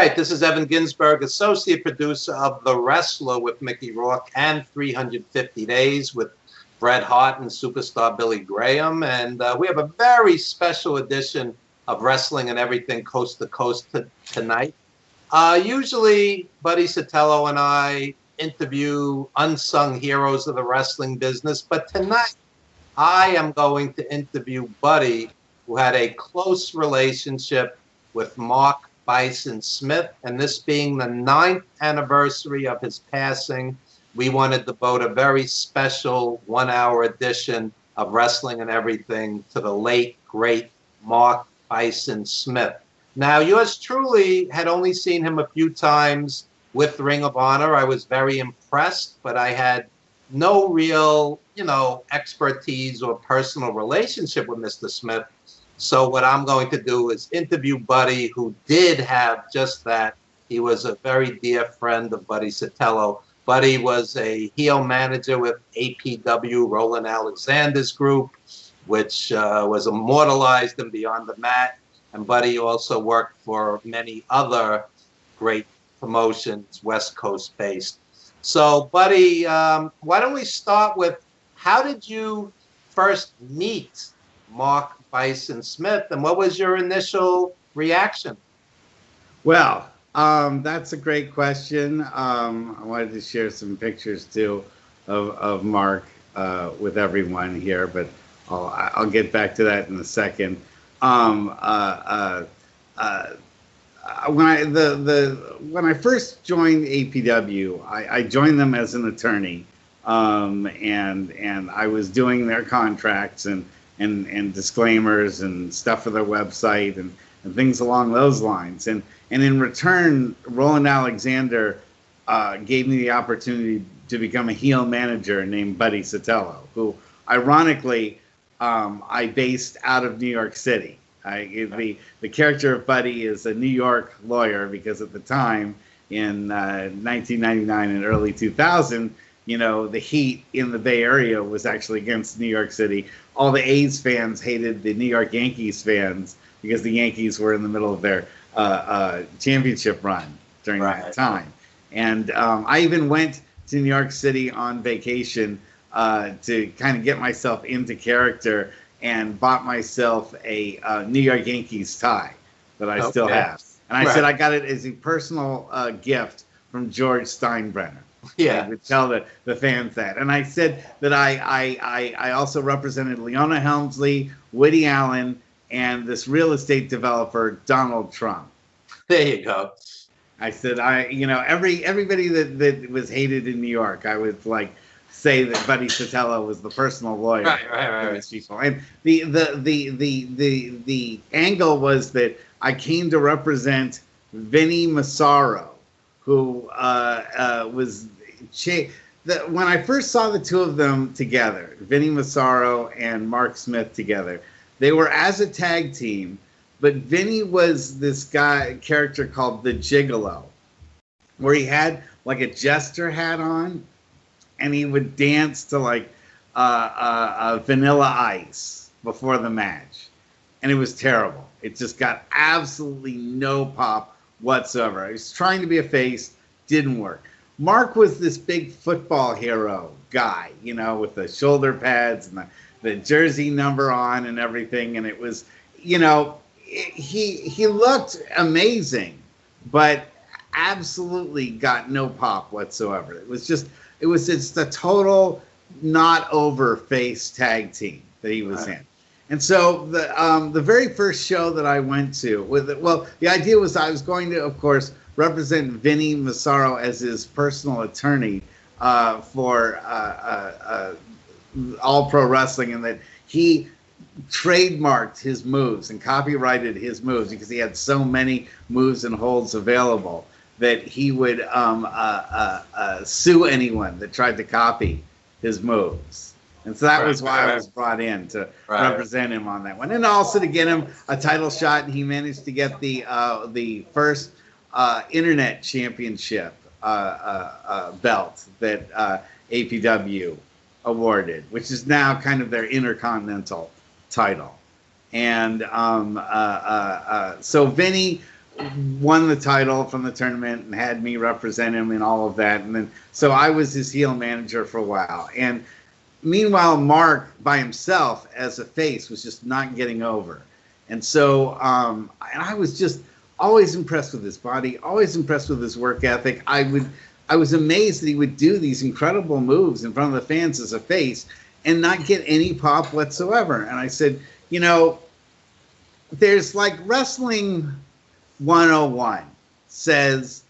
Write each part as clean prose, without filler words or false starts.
right, this is Evan Ginsberg, associate producer of The Wrestler with Mickey Rourke and 350 Days with Bret Hart and superstar Billy Graham. And we have a very special edition of Wrestling and Everything Coast to Coast tonight. Usually, Buddy Sotello and I interview unsung heroes of the wrestling business, but tonight I am going to interview Buddy, who had a close relationship with Mark Bison Smith, and this being the 9th anniversary of his passing, we wanted to devote a very special 1-hour edition of Wrestling and Everything to the late, great Mark Bison Smith. Now, yours truly had only seen him a few times with Ring of Honor. I was very impressed, but I had no real, expertise or personal relationship with Mr. Smith. So what I'm going to do is interview Buddy, who did have just that. He was a very dear friend of Buddy Sotello. Buddy was a heel manager with APW, Roland Alexander's group, which was immortalized in Beyond the Mat. And Buddy also worked for many other great promotions, West Coast based. So Buddy, why don't we start with, how did you first meet Mark Bison Smith, and what was your initial reaction? Well, that's a great question. I wanted to share some pictures too of Mark with everyone here, but I'll get back to that in a second. When I first joined APW, I joined them as an attorney, and I was doing their contracts and disclaimers and stuff for their website and things along those lines. And in return, Roland Alexander gave me the opportunity to become a heel manager named Buddy Sotello, who ironically I based out of New York City. The character of Buddy is a New York lawyer, because at the time in 1999 and early 2000, the heat in the Bay Area was actually against New York City. All the A's fans hated the New York Yankees fans because the Yankees were in the middle of their championship run during that time. And I even went to New York City on vacation to kind of get myself into character, and bought myself a New York Yankees tie that I still have. And I said I got it as a personal gift from George Steinbrenner. Yeah, I would tell the fans that. And I said that I also represented Leona Helmsley, Woody Allen, and this real estate developer, Donald Trump. There you go. I said, everybody that was hated in New York, I would say that Buddy Sotello was the personal lawyer for these people. And the angle was that I came to represent Vinny Massaro, who was when I first saw the two of them together, Vinny Massaro and Mark Smith together, they were as a tag team, but Vinny was this character called the Gigolo, where he had like a jester hat on, and he would dance to Vanilla Ice before the match, and it was terrible. It just got absolutely no pop whatsoever. He was trying to be a face, didn't work. Mark was this big football hero guy, with the shoulder pads and the jersey number on and everything. And it was, he looked amazing, but absolutely got no pop whatsoever. It was just a total not over face tag team that he was in. And so the very first show that I went to, the idea was I was going to, of course, represent Vinny Massaro as his personal attorney for All Pro Wrestling, and that he trademarked his moves and copyrighted his moves because he had so many moves and holds available that he would sue anyone that tried to copy his moves. And so that was why I was brought in to represent him on that one, and also to get him a title shot. And he managed to get the first internet championship belt that APW awarded, which is now kind of their intercontinental title. And so Vinny won the title from the tournament and had me represent him in all of that. And then, so I was his heel manager for a while. And meanwhile, Mark by himself as a face was just not getting over. And so, and I was just always impressed with his body, always impressed with his work ethic. I was amazed that he would do these incredible moves in front of the fans as a face and not get any pop whatsoever. And I said, you know, there's like Wrestling 101 says,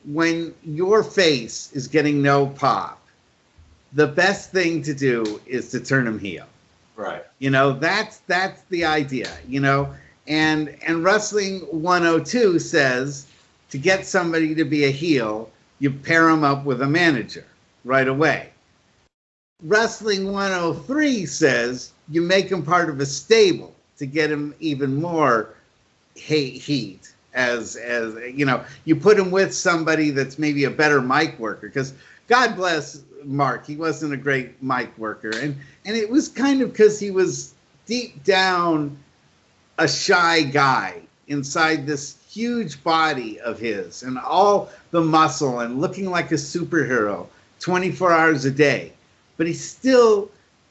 when your face is getting no pop, the best thing to do is to turn him heel. Right. You know, that's the idea, you know. And Wrestling 102 says, to get somebody to be a heel, you pair them up with a manager right away. Wrestling 103 says, you make him part of a stable to get him even more heat. As you know, you put him with somebody that's maybe a better mic worker, because God bless Mark, he wasn't a great mic worker, and it was kind of because he was deep down a shy guy inside this huge body of his, and all the muscle and looking like a superhero 24 hours a day, but he still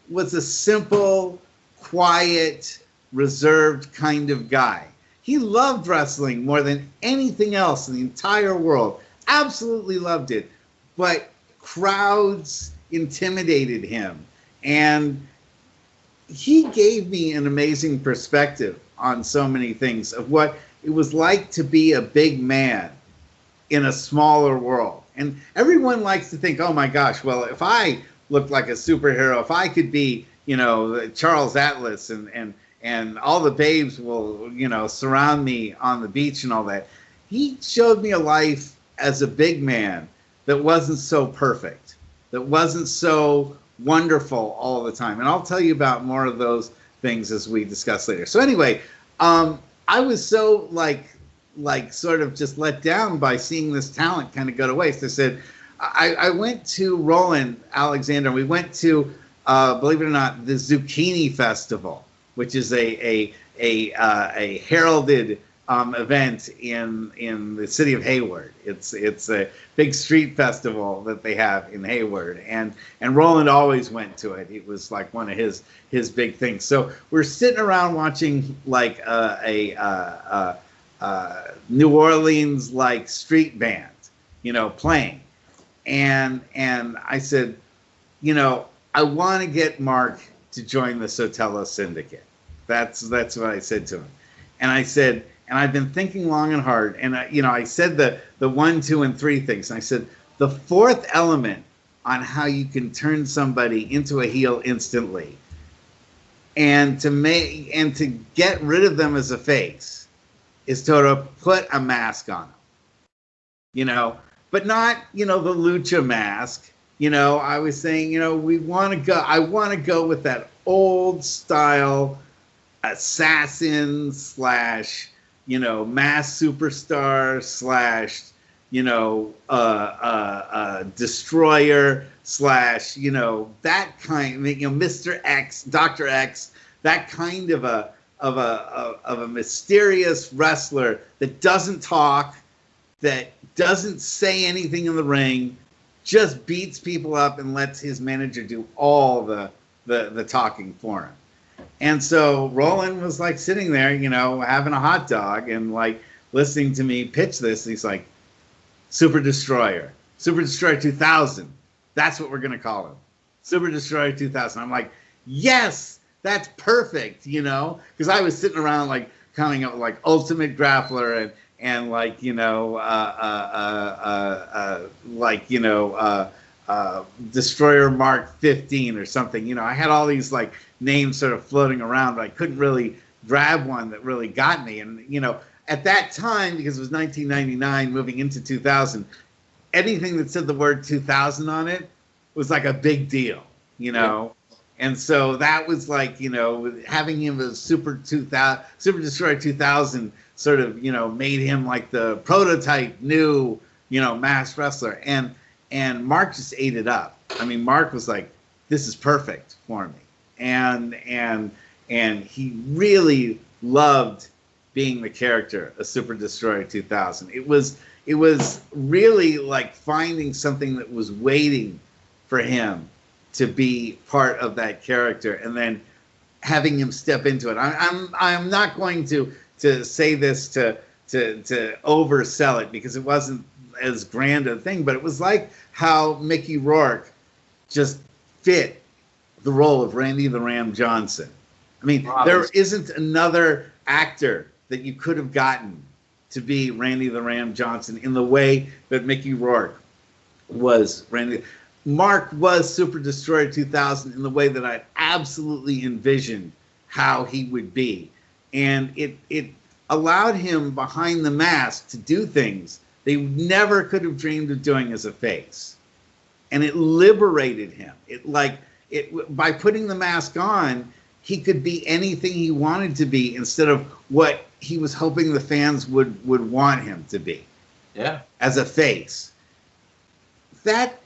was a simple, quiet, reserved kind of guy. He loved wrestling more than anything else in the entire world. Absolutely loved it. But crowds intimidated him. And he gave me an amazing perspective on so many things of what it was like to be a big man in a smaller world. And everyone likes to think, oh my gosh, well, if I looked like a superhero, if I could be, you know, Charles Atlas and all the babes will, you know, surround me on the beach and all that. He showed me a life as a big man that wasn't so perfect, that wasn't so wonderful all the time. And I'll tell you about more of those things as we discuss later. So anyway, I was so like sort of just let down by seeing this talent kind of go to waste. I said, I went to Roland Alexander. We went to, believe it or not, the Zucchini Festival, which is a heralded event in the city of Hayward. It's a big street festival that they have in Hayward, and Roland always went to it. It was like one of his big things. So we're sitting around watching like a New Orleans like street band, you know, playing, and I said, you know, I want to get Mark to join the Sotello Syndicate. That's what I said to him. And I said, and I've been thinking long and hard, and I said the 1, 2, and 3 things. And I said, the fourth element on how you can turn somebody into a heel instantly and to get rid of them as a face is to put a mask on them. You know, but not, you know, the lucha mask. You know, I was saying, you know, I want to go with that old style assassin / you know, mass superstar / you know, destroyer / you know, that kind, you know, Mr. X, Dr. X, that kind of a mysterious wrestler that doesn't talk, that doesn't say anything in the ring, just beats people up and lets his manager do all the talking for him. And so Roland was like sitting there, you know, having a hot dog and like listening to me pitch this. And he's like, Super Destroyer 2000. That's what we're going to call him. Super Destroyer 2000. I'm like, yes, that's perfect, you know, because I was sitting around like coming up with like Ultimate Grappler and like, you know, like, you know, Destroyer Mark 15 or something. You know, I had all these like names sort of floating around, but I couldn't really grab one that really got me. And, you know, at that time, because it was 1999 moving into 2000, anything that said the word 2000 on it was like a big deal, you know. Yeah. And so that was like, you know, having him as Super Destroyer 2000 sort of, you know, made him like the prototype new, you know, masked wrestler. And Mark just ate it up. I mean, Mark was like, this is perfect for me. And he really loved being the character of Super Destroyer 2000. It was really like finding something that was waiting for him to be part of that character, and then having him step into it. I'm not going to say this to oversell it, because it wasn't as grand a thing, but it was like how Mickey Rourke just fit the role of Randy the Ram Johnson. I mean, there isn't another actor that you could have gotten to be Randy the Ram Johnson in the way that Mickey Rourke was Randy. Mark was Super Destroyer 2000 in the way that I absolutely envisioned how he would be. And it allowed him behind the mask to do things they never could have dreamed of doing as a face. And it liberated him. By putting the mask on, he could be anything he wanted to be instead of what he was hoping the fans would want him to be. Yeah. As a face. That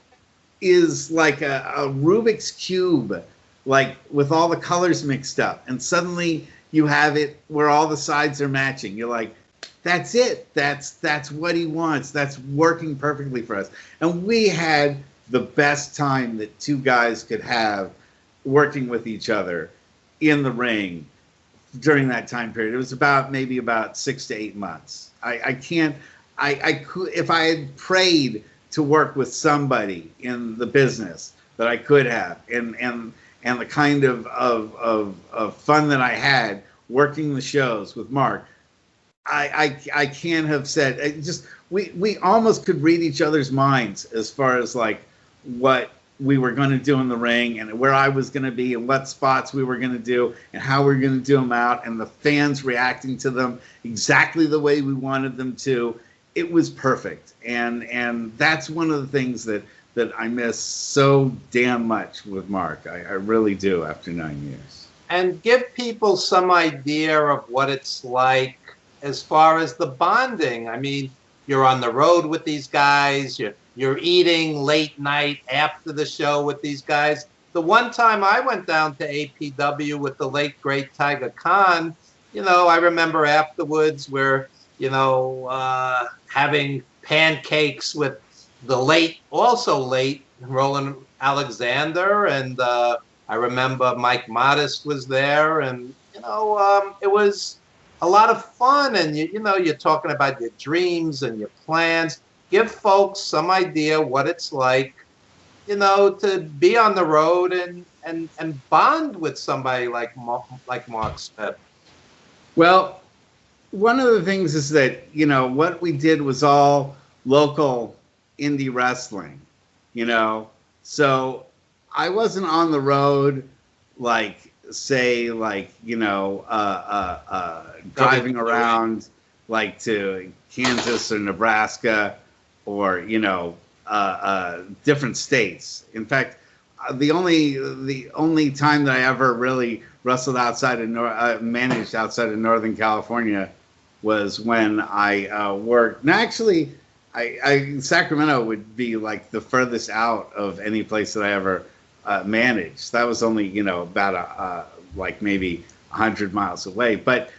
is like a Rubik's Cube, like with all the colors mixed up. And suddenly you have it where all the sides are matching. You're like, that's it. That's what he wants. That's working perfectly for us. And we had the best time that two guys could have working with each other in the ring during that time period. It was maybe about 6 to 8 months. I could, if I had prayed to work with somebody in the business that I could have, and the kind of fun that I had working the shows with Mark, I can't have said, we almost could read each other's minds as far as like what we were going to do in the ring and where I was going to be and what spots we were going to do and how we were going to do them out, and the fans reacting to them exactly the way we wanted them to. It was perfect. And that's one of the things that I miss so damn much with Mark. I really do, after 9 years. And give people some idea of what it's like as far as the bonding. I mean, you're on the road with these guys, you're eating late night after the show with these guys. The one time I went down to APW with the late, great Tiger Khan, I remember afterwards we're, having pancakes with the also late Roland Alexander, and I remember Mike Modest was there, and it was a lot of fun. And you're talking about your dreams and your plans. Give folks some idea what it's like, to be on the road and bond with somebody like Mark Smith. Well, one of the things is that, what we did was all local indie wrestling, so I wasn't on the road driving around like to Kansas or Nebraska or different states. In fact, the only time that I ever really wrestled outside of managed outside of Northern California was when I worked. Now, actually, Sacramento would be like the furthest out of any place that I ever managed. That was only about maybe 100 miles away. But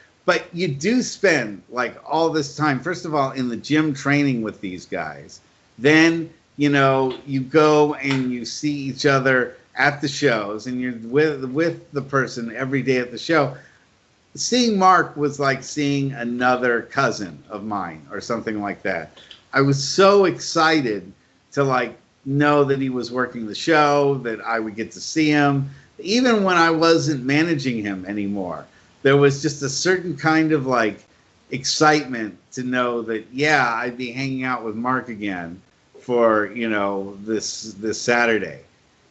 you do spend like all this time, first of all, in the gym training with these guys. Then you go and you see each other at the shows, and you're with the person every day at the show. Seeing Mark was like seeing another cousin of mine or something like that. I was so excited to know that he was working the show, that I would get to see him. Even when I wasn't managing him anymore, there was just a certain kind of excitement to know that, yeah, I'd be hanging out with Mark again for, this Saturday.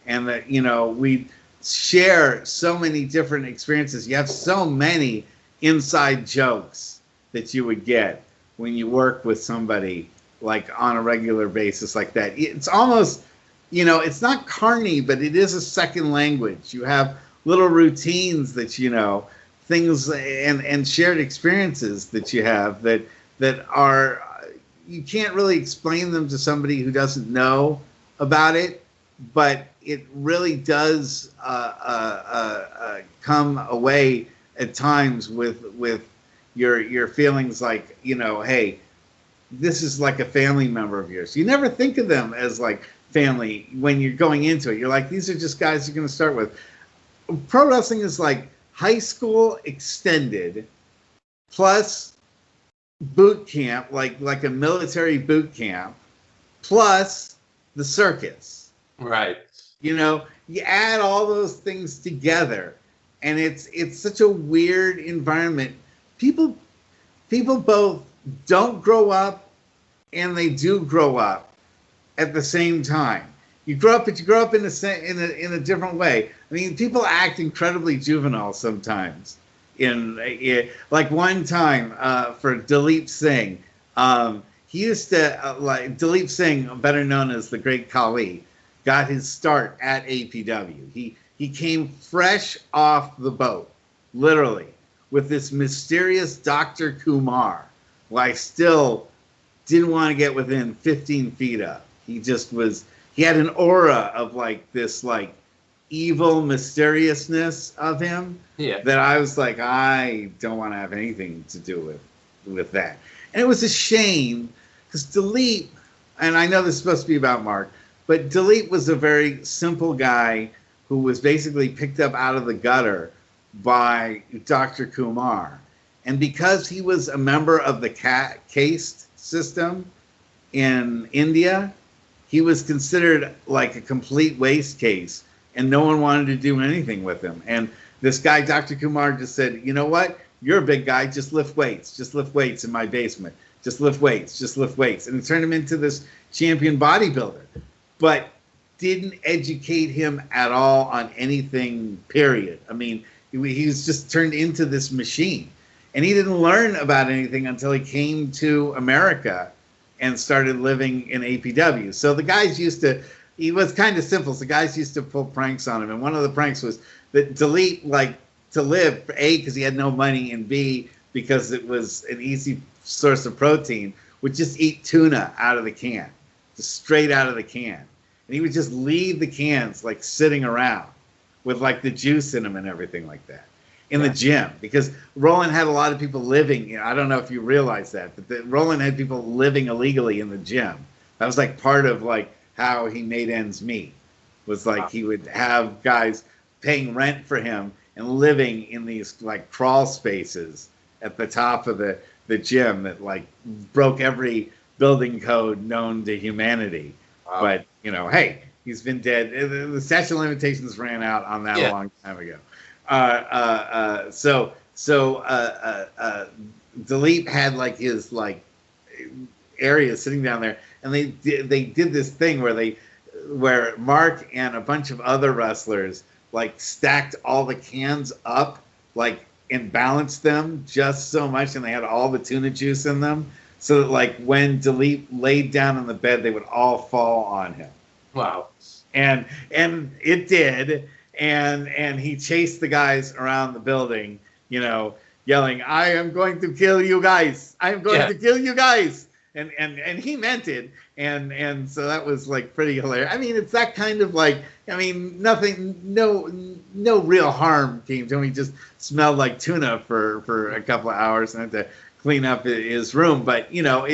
And that, we'd share so many different experiences. You have so many inside jokes that you would get when you work with somebody on a regular basis like that. It's almost, it's not carny, but it is a second language. You have little routines that, things and shared experiences that you have that are, you can't really explain them to somebody who doesn't know about it, but it really does come away at times with your feelings like, you know, hey, this is like a family member of yours. You never think of them as like family when you're going into it. You're like, these are just guys you're going to start with. Pro wrestling is like high school extended plus boot camp, like a military boot camp, plus the circus. Right. You know, you add all those things together, and it's such a weird environment. People both don't grow up, and they do grow up at the same time. You grow up, but you grow up in a different way. I mean, people act incredibly juvenile sometimes. Like one time for Dalip Singh, he used to like Dalip Singh, better known as the Great Khali, got his start at APW. He came fresh off the boat, literally, with this mysterious Dr. Kumar, who I still didn't want to get within 15 feet of. He just was. He had an aura of like this like evil mysteriousness of him that I was like, I don't want to have anything to do with that. And it was a shame because Dalip, and I know this is supposed to be about Mark, but Dalip was a very simple guy who was basically picked up out of the gutter by Dr. Kumar. And because he was a member of the caste system in India, he was considered like a complete waste case, and no one wanted to do anything with him. And this guy, Dr. Kumar, just said, you know what? You're a big guy. Just lift weights. Just lift weights in my basement. Just lift weights. Just lift weights. And it turned him into this champion bodybuilder, but didn't educate him at all on anything, period. I mean, he was just turned into this machine. And he didn't learn about anything until he came to America and started living in APW. So the guys he was kind of simple. So the guys used to pull pranks on him. And one of the pranks was that Dalip, like, to live, A, because he had no money, and B, because it was an easy source of protein, would just eat tuna out of the can, just straight out of the can. And he would just leave the cans, like, sitting around with, like, the juice in them and everything like that in the gym. Because Roland had a lot of people living, you know, I don't know if you realize that, but Roland had people living illegally in the gym. That was, like, part of, like, how he made ends meet. Was, like, he would have guys paying rent for him and living in these, like, crawl spaces at the top of the gym that, like, broke every building code known to humanity. Wow. But, you know, hey, he's been dead. The statute of limitations ran out on that a long time ago. So Dalip had, like, his, like, area sitting down there, and they did this thing where Mark and a bunch of other wrestlers, like, stacked all the cans up, like, and balanced them just so much, and they had all the tuna juice in them, so that, like, when Dalip laid down on the bed, they would all fall on him. Wow. And it did, and he chased the guys around the building, you know, yelling, "I am going to kill you guys! I am going to kill you guys!" And he meant it, and so that was, like, pretty hilarious. I mean, it's that kind of, like, I mean, no real harm came to him. He just smelled like tuna for a couple of hours and had to clean up his room. But, you know,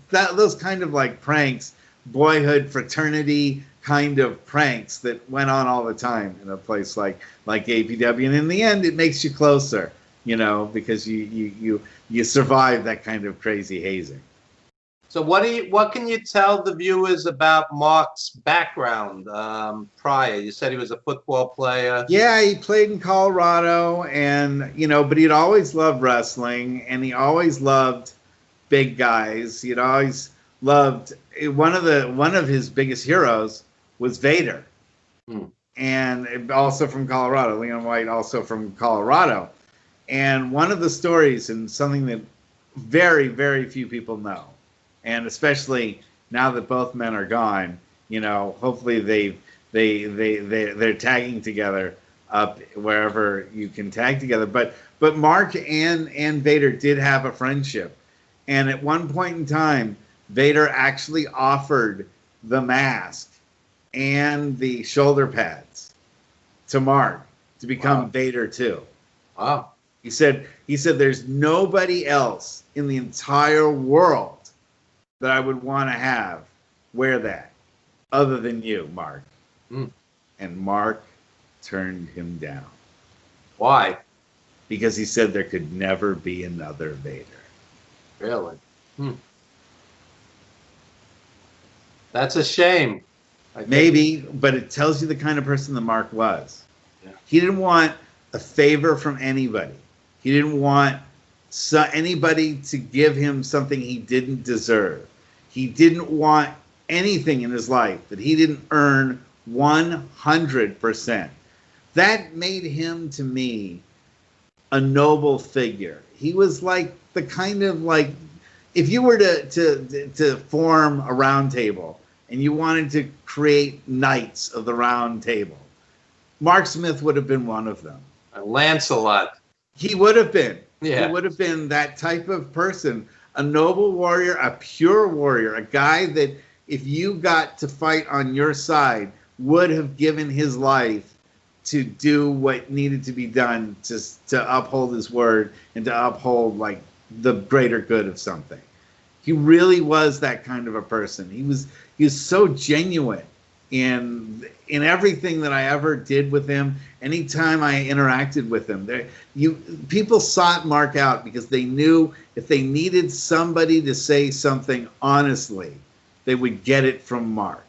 those kind of, like, pranks, boyhood fraternity kind of pranks that went on all the time in a place like APW, and in the end, it makes you closer, you know, because you survive that kind of crazy hazing. So what can you tell the viewers about Mark's background prior? You said he was a football player. Yeah, he played in Colorado, and, you know, but he'd always loved wrestling, and he always loved big guys. He'd always loved one of his biggest heroes was Vader, and also from Colorado. Leon White, also from Colorado. And one of the stories, and something that very, very few people know, and especially now that both men are gone, you know, hopefully they're tagging together up wherever you can tag together. But Mark and Vader did have a friendship, and at one point in time, Vader actually offered the mask and the shoulder pads to Mark to become Vader too. Wow. He said there's nobody else in the entire world that I would want to have wear that other than you, Mark. Mm. And Mark turned him down. Why? Because he said there could never be another Vader. Really? That's a shame. Maybe, but it tells you the kind of person that Mark was. Yeah. He didn't want a favor from anybody. He didn't want anybody to give him something he didn't deserve. He didn't want anything in his life that he didn't earn 100%. That made him, to me, a noble figure. He was like the kind of like, if you were to form a round table and you wanted to create knights of the round table, Mark Smith would have been one of them. Lancelot. He would have been. Yeah. He would have been that type of person, a noble warrior, a pure warrior, a guy that if you got to fight on your side would have given his life to do what needed to be done to uphold his word and to uphold like the greater good of something. He really was that kind of a person. He was so genuine in everything that I ever did with him. Anytime I interacted with him, people sought Mark out because they knew if they needed somebody to say something honestly, they would get it from Mark.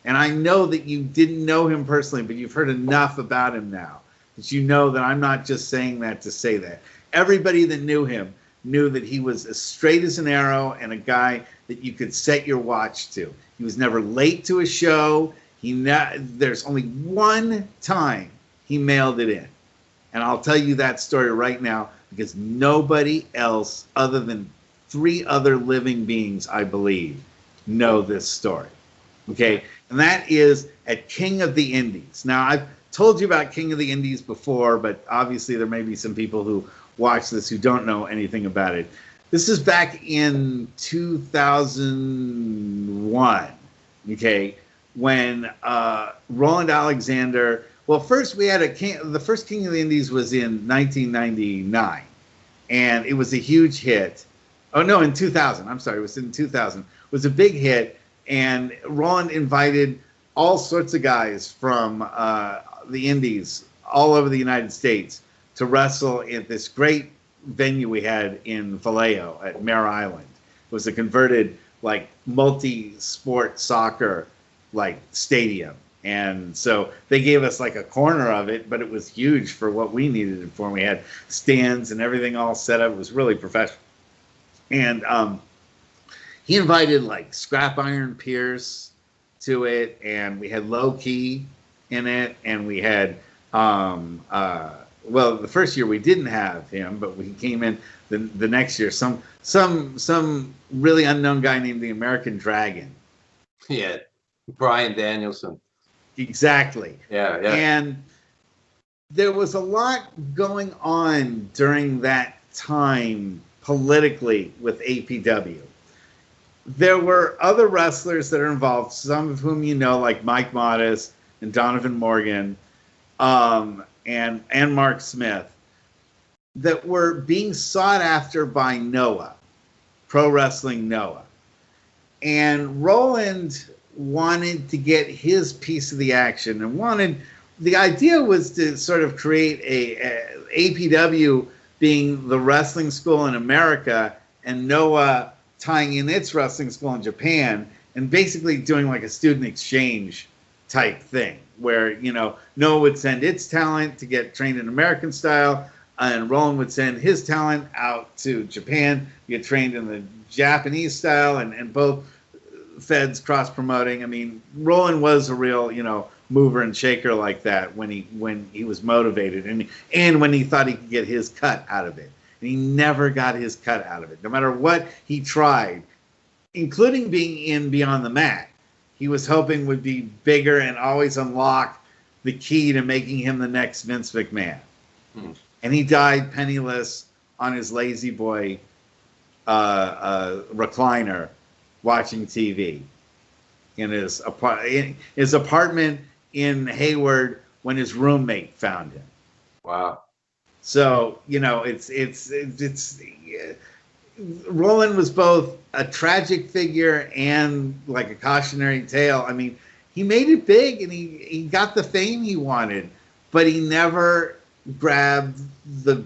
And I know that you didn't know him personally, but you've heard enough about him now that you know that I'm not just saying that to say that. Everybody that knew him knew that he was as straight as an arrow and a guy that you could set your watch to. He was never late to a show. There's only one time he mailed it in. And I'll tell you that story right now because nobody else other than 3 other living beings, I believe, know this story. Okay? And that is at King of the Indies. Now, I've told you about King of the Indies before, but obviously there may be some people who watch this who don't know anything about it. This is back in 2001, okay, when Roland Alexander, well, first we had the first King of the Indies was in 1999, and it was a huge hit. Oh, no, in 2000. I'm sorry, it was in 2000. It was a big hit, and Roland invited all sorts of guys from the Indies all over the United States to wrestle at this great venue we had in Vallejo at Mare Island. It was a converted, like, multi-sport soccer, like, stadium. And so they gave us, like, a corner of it, but it was huge for what we needed it for. We had stands and everything all set up. It was really professional. And he invited, like, Scrap Iron Pierce to it, and we had Low Key in it, and we had well, the first year we didn't have him, but we came in the next year. Some really unknown guy named the American Dragon. Yeah, Brian Danielson. Exactly. Yeah. And there was a lot going on during that time politically with APW. There were other wrestlers that are involved, some of whom you know, like Mike Modest and Donovan Morgan, and Mark Smith, that were being sought after by Noah, Pro Wrestling Noah. And Roland wanted to get his piece of the action and the idea was to sort of create a APW being the wrestling school in America and Noah tying in its wrestling school in Japan and basically doing like a student exchange type thing where, you know, Noah would send its talent to get trained in American style and Roland would send his talent out to Japan to get trained in the Japanese style and both feds cross promoting. I mean, Roland was a real, you know, mover and shaker like that when he was motivated and when he thought he could get his cut out of it. And he never got his cut out of it. No matter what he tried, including being in Beyond the Mat, he was hoping would be bigger and always unlock the key to making him the next Vince McMahon. And he died penniless on his lazy boy recliner watching TV in his apartment in Hayward when his roommate found him. Wow. So, Roland was both a tragic figure and like a cautionary tale. I mean, he made it big and he got the fame he wanted, but he never grabbed the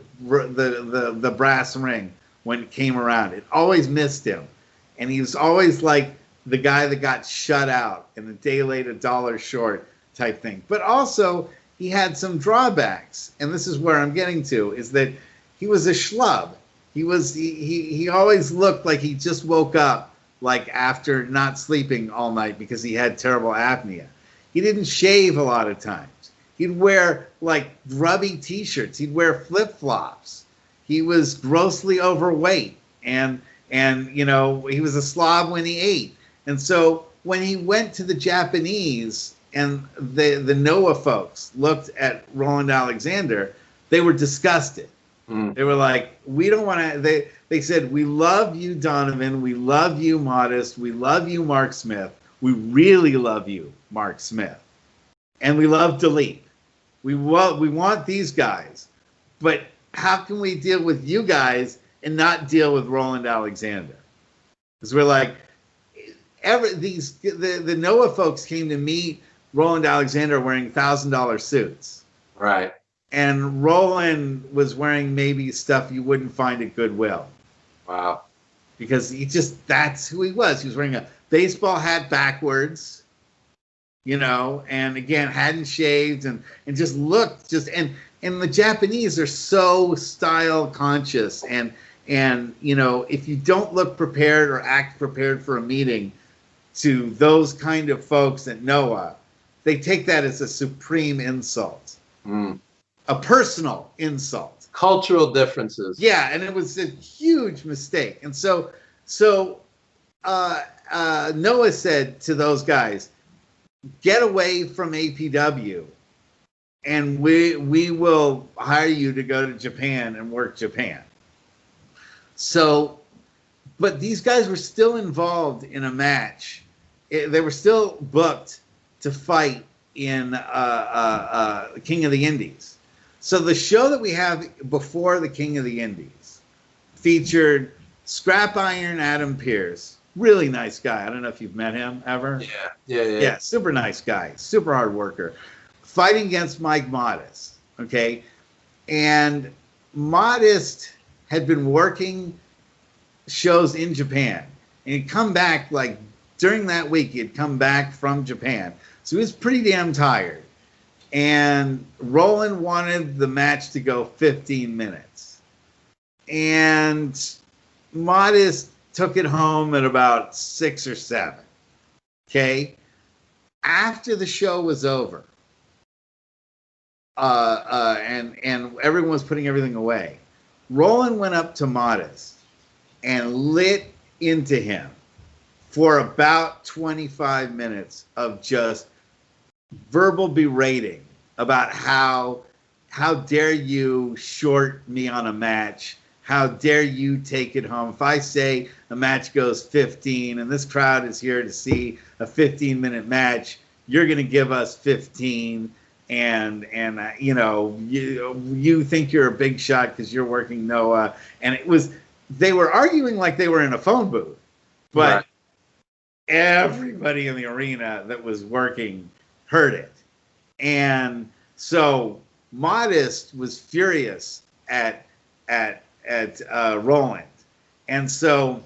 brass ring when it came around. It always missed him. And he was always like the guy that got shut out and a day late, a dollar short type thing. But also, he had some drawbacks. And this is where I'm getting to, is that he was a schlub. He always looked like he just woke up like after not sleeping all night because he had terrible apnea. He didn't shave a lot of times. He'd wear like grubby t-shirts. He'd wear flip-flops. He was grossly overweight and he was a slob when he ate. And so when he went to the Japanese and the Noah folks looked at Roland Alexander, they were disgusted. They were like, we don't want to, they said, we love you, Donovan. We love you, Modest. We love you, Mark Smith. We really love you, Mark Smith. And we love Dilip. We want these guys. But how can we deal with you guys and not deal with Roland Alexander? Because we're like, the Noah folks came to meet Roland Alexander wearing $1,000 suits. Right. And Roland was wearing maybe stuff you wouldn't find at Goodwill. Wow. Because that's who he was. He was wearing a baseball hat backwards, and again, hadn't shaved and just looked and the Japanese are so style conscious and if you don't look prepared or act prepared for a meeting to those kind of folks at Noah, they take that as a supreme insult. A personal insult. Cultural differences. Yeah, and it was a huge mistake. And so Noah said to those guys, get away from APW and we will hire you to go to Japan and work Japan. So, but these guys were still involved in a match. They were still booked to fight in King of the Indies. So the show that we have before the King of the Indies featured Scrap Iron Adam Pearce, really nice guy. I don't know if you've met him ever. Yeah, super nice guy, super hard worker, fighting against Mike Modest. Okay, and Modest had been working shows in Japan, and he'd come back like during that week. He'd come back from Japan, so he was pretty damn tired. And Roland wanted the match to go 15 minutes. And Modest took it home at about 6 or 7. Okay? After the show was over, and everyone was putting everything away, Roland went up to Modest and lit into him for about 25 minutes of just verbal berating about how dare you short me on a match? How dare you take it home? If I say a match goes 15 and this crowd is here to see a 15-minute match, you're going to give us 15 and you think you're a big shot because you're working Noah. And they were arguing like they were in a phone booth, but right. Everybody in the arena that was working heard it. And so Modest was furious at Roland. And so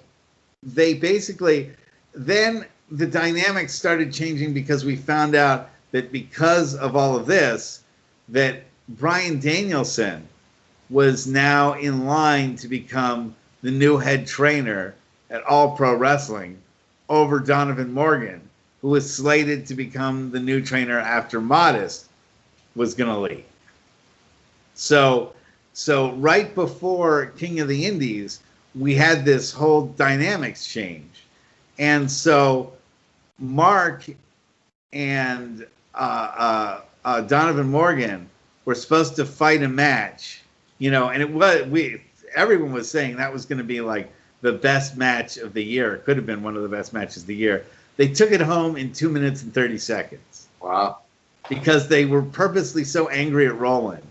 they basically, then the dynamics started changing because we found out that because of all of this, that Bryan Danielson was now in line to become the new head trainer at All Pro Wrestling over Donovan Morgan, who was slated to become the new trainer after Modest was going to leave. So right before King of the Indies, we had this whole dynamics change. And so Mark and Donovan Morgan were supposed to fight a match, and everyone was saying that was going to be like the best match of the year. It could have been one of the best matches of the year. They took it home in 2 minutes and 30 seconds. Wow. Because they were purposely so angry at Roland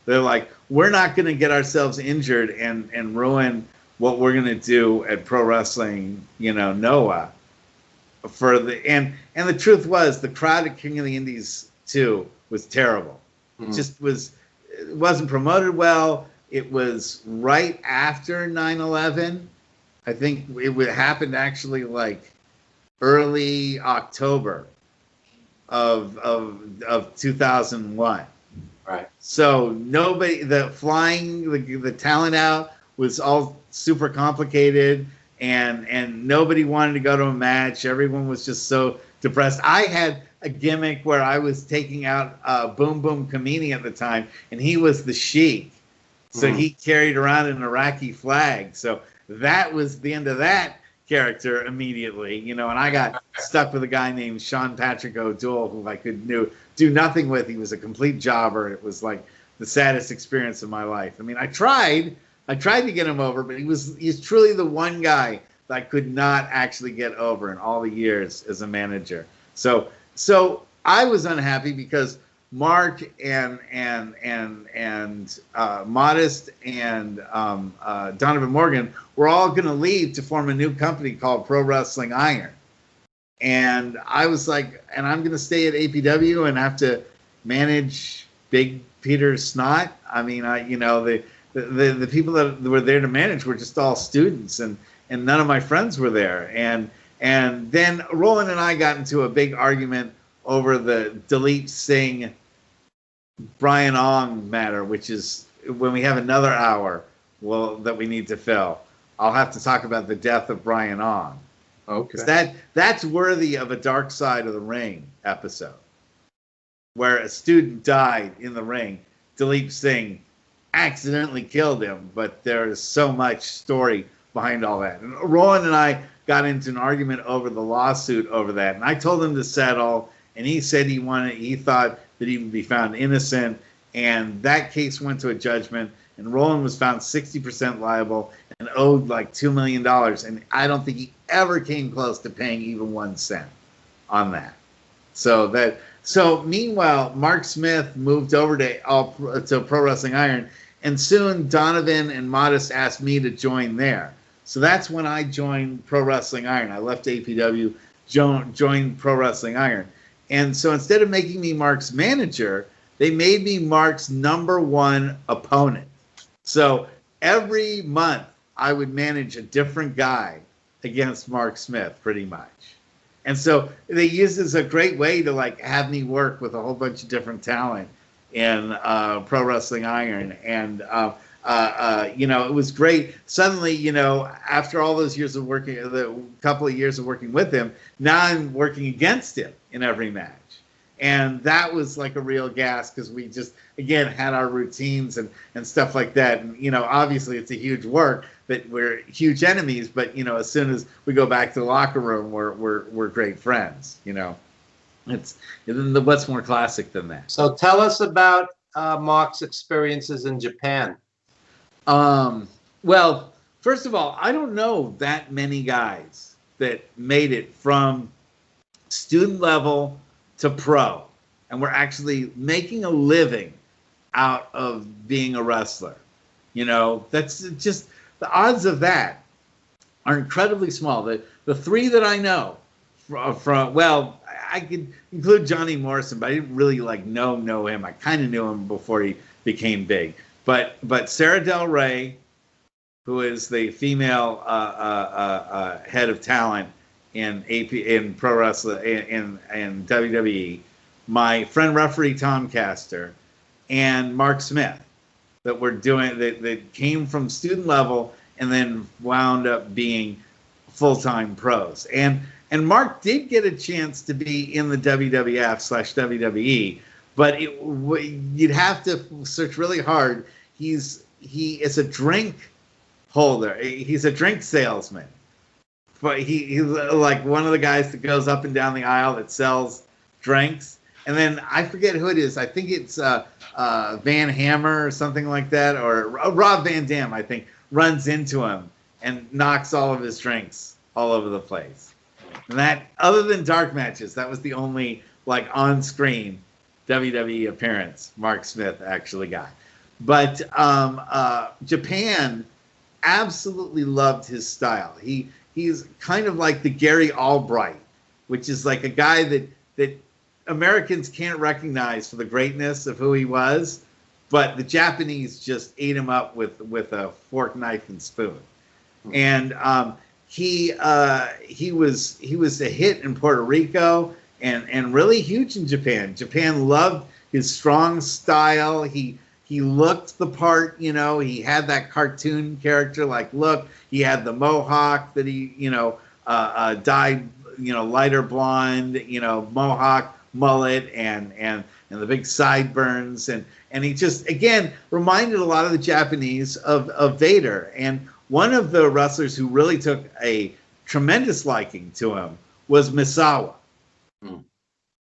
They're like, we're not going to get ourselves injured and ruin what we're going to do at Pro Wrestling, Noah. And the truth was, the crowd at King of the Indies 2 was terrible. It wasn't promoted well. It was right after 9/11. I think it happened actually like early October of 2001. Right. So nobody, the talent out was all super complicated, and nobody wanted to go to a match. Everyone was just so depressed. I had a gimmick where I was taking out Boom Boom Kamini at the time, and he was the Sheik. So he carried around an Iraqi flag. So that was the end of that character immediately, and I got stuck with a guy named Sean Patrick O'Doul, who I could do nothing with. He was a complete jobber. It was like the saddest experience of my life. I mean, I tried to get him over, but he's truly the one guy that I could not actually get over in all the years as a manager. So I was unhappy because Mark and Modest and Donovan Morgan were all going to leave to form a new company called Pro Wrestling Iron. And I was like, and I'm going to stay at APW and have to manage Big Peter Snot. I mean, the people that were there to manage were just all students, and none of my friends were there. And then Roland and I got into a big argument over the Dalip Singh Brian Ong matter, which is when we have another hour that we need to fill. I'll have to talk about the death of Brian Ong. Okay. That's worthy of a Dark Side of the Ring episode, where a student died in the ring. Dalip Singh accidentally killed him, but there is so much story behind all that. And Roland and I got into an argument over the lawsuit over that, and I told him to settle, and he said he thought that he would be found innocent, and that case went to a judgment, and Roland was found 60% liable and owed like $2 million, and I don't think he ever came close to paying even 1 cent on that. So meanwhile, Mark Smith moved over to Pro Wrestling Iron, and soon Donovan and Modest asked me to join there. So that's when I joined Pro Wrestling Iron. I left APW, joined Pro Wrestling Iron. And so instead of making me Mark's manager, they made me Mark's #1 opponent. So every month I would manage a different guy against Mark Smith, pretty much. And so they used it as a great way to like have me work with a whole bunch of different talent in Pro Wrestling Iron. And it was great. Suddenly, after all those years of working, the couple of years of working with him, now I'm working against him in every match. And that was like a real gas because we just, again, had our routines and stuff like that. And, obviously it's a huge work that we're huge enemies, but, as soon as we go back to the locker room, we're great friends, what's more classic than that? So tell us about Mark's experiences in Japan. Well, first of all, I don't know that many guys that made it from student level to pro and were actually making a living out of being a wrestler. That's just, the odds of that are incredibly small. The three that I know well, I could include Johnny Morrison, but I didn't really know him. I kind of knew him before he became big. But Sarah Del Rey, who is the female head of talent in pro wrestling in WWE, my friend referee Tom Castor, and Mark Smith, that came from student level and then wound up being full-time pros. And Mark did get a chance to be in the WWF/WWE, but you'd have to search really hard. He is a drink holder. He's a drink salesman. But he's like one of the guys that goes up and down the aisle that sells drinks. And then I forget who it is. I think it's Van Hammer or something like that, or Rob Van Dam, I think, runs into him and knocks all of his drinks all over the place. And that, other than dark matches, that was the only on-screen WWE appearance Mark Smith actually got. But Japan absolutely loved his style. He's kind of like the Gary Albright, which is like a guy that Americans can't recognize for the greatness of who he was, but the Japanese just ate him up with a fork, knife, and spoon. And he was a hit in Puerto Rico and really huge in Japan. Japan loved his strong style. He looked the part, you know. He had that cartoon character like look. He had the mohawk that he, you know, dyed, you know, lighter blonde, you know, mohawk, mullet, and the big sideburns, and he just again reminded a lot of the Japanese of Vader. And one of the wrestlers who really took a tremendous liking to him was Misawa.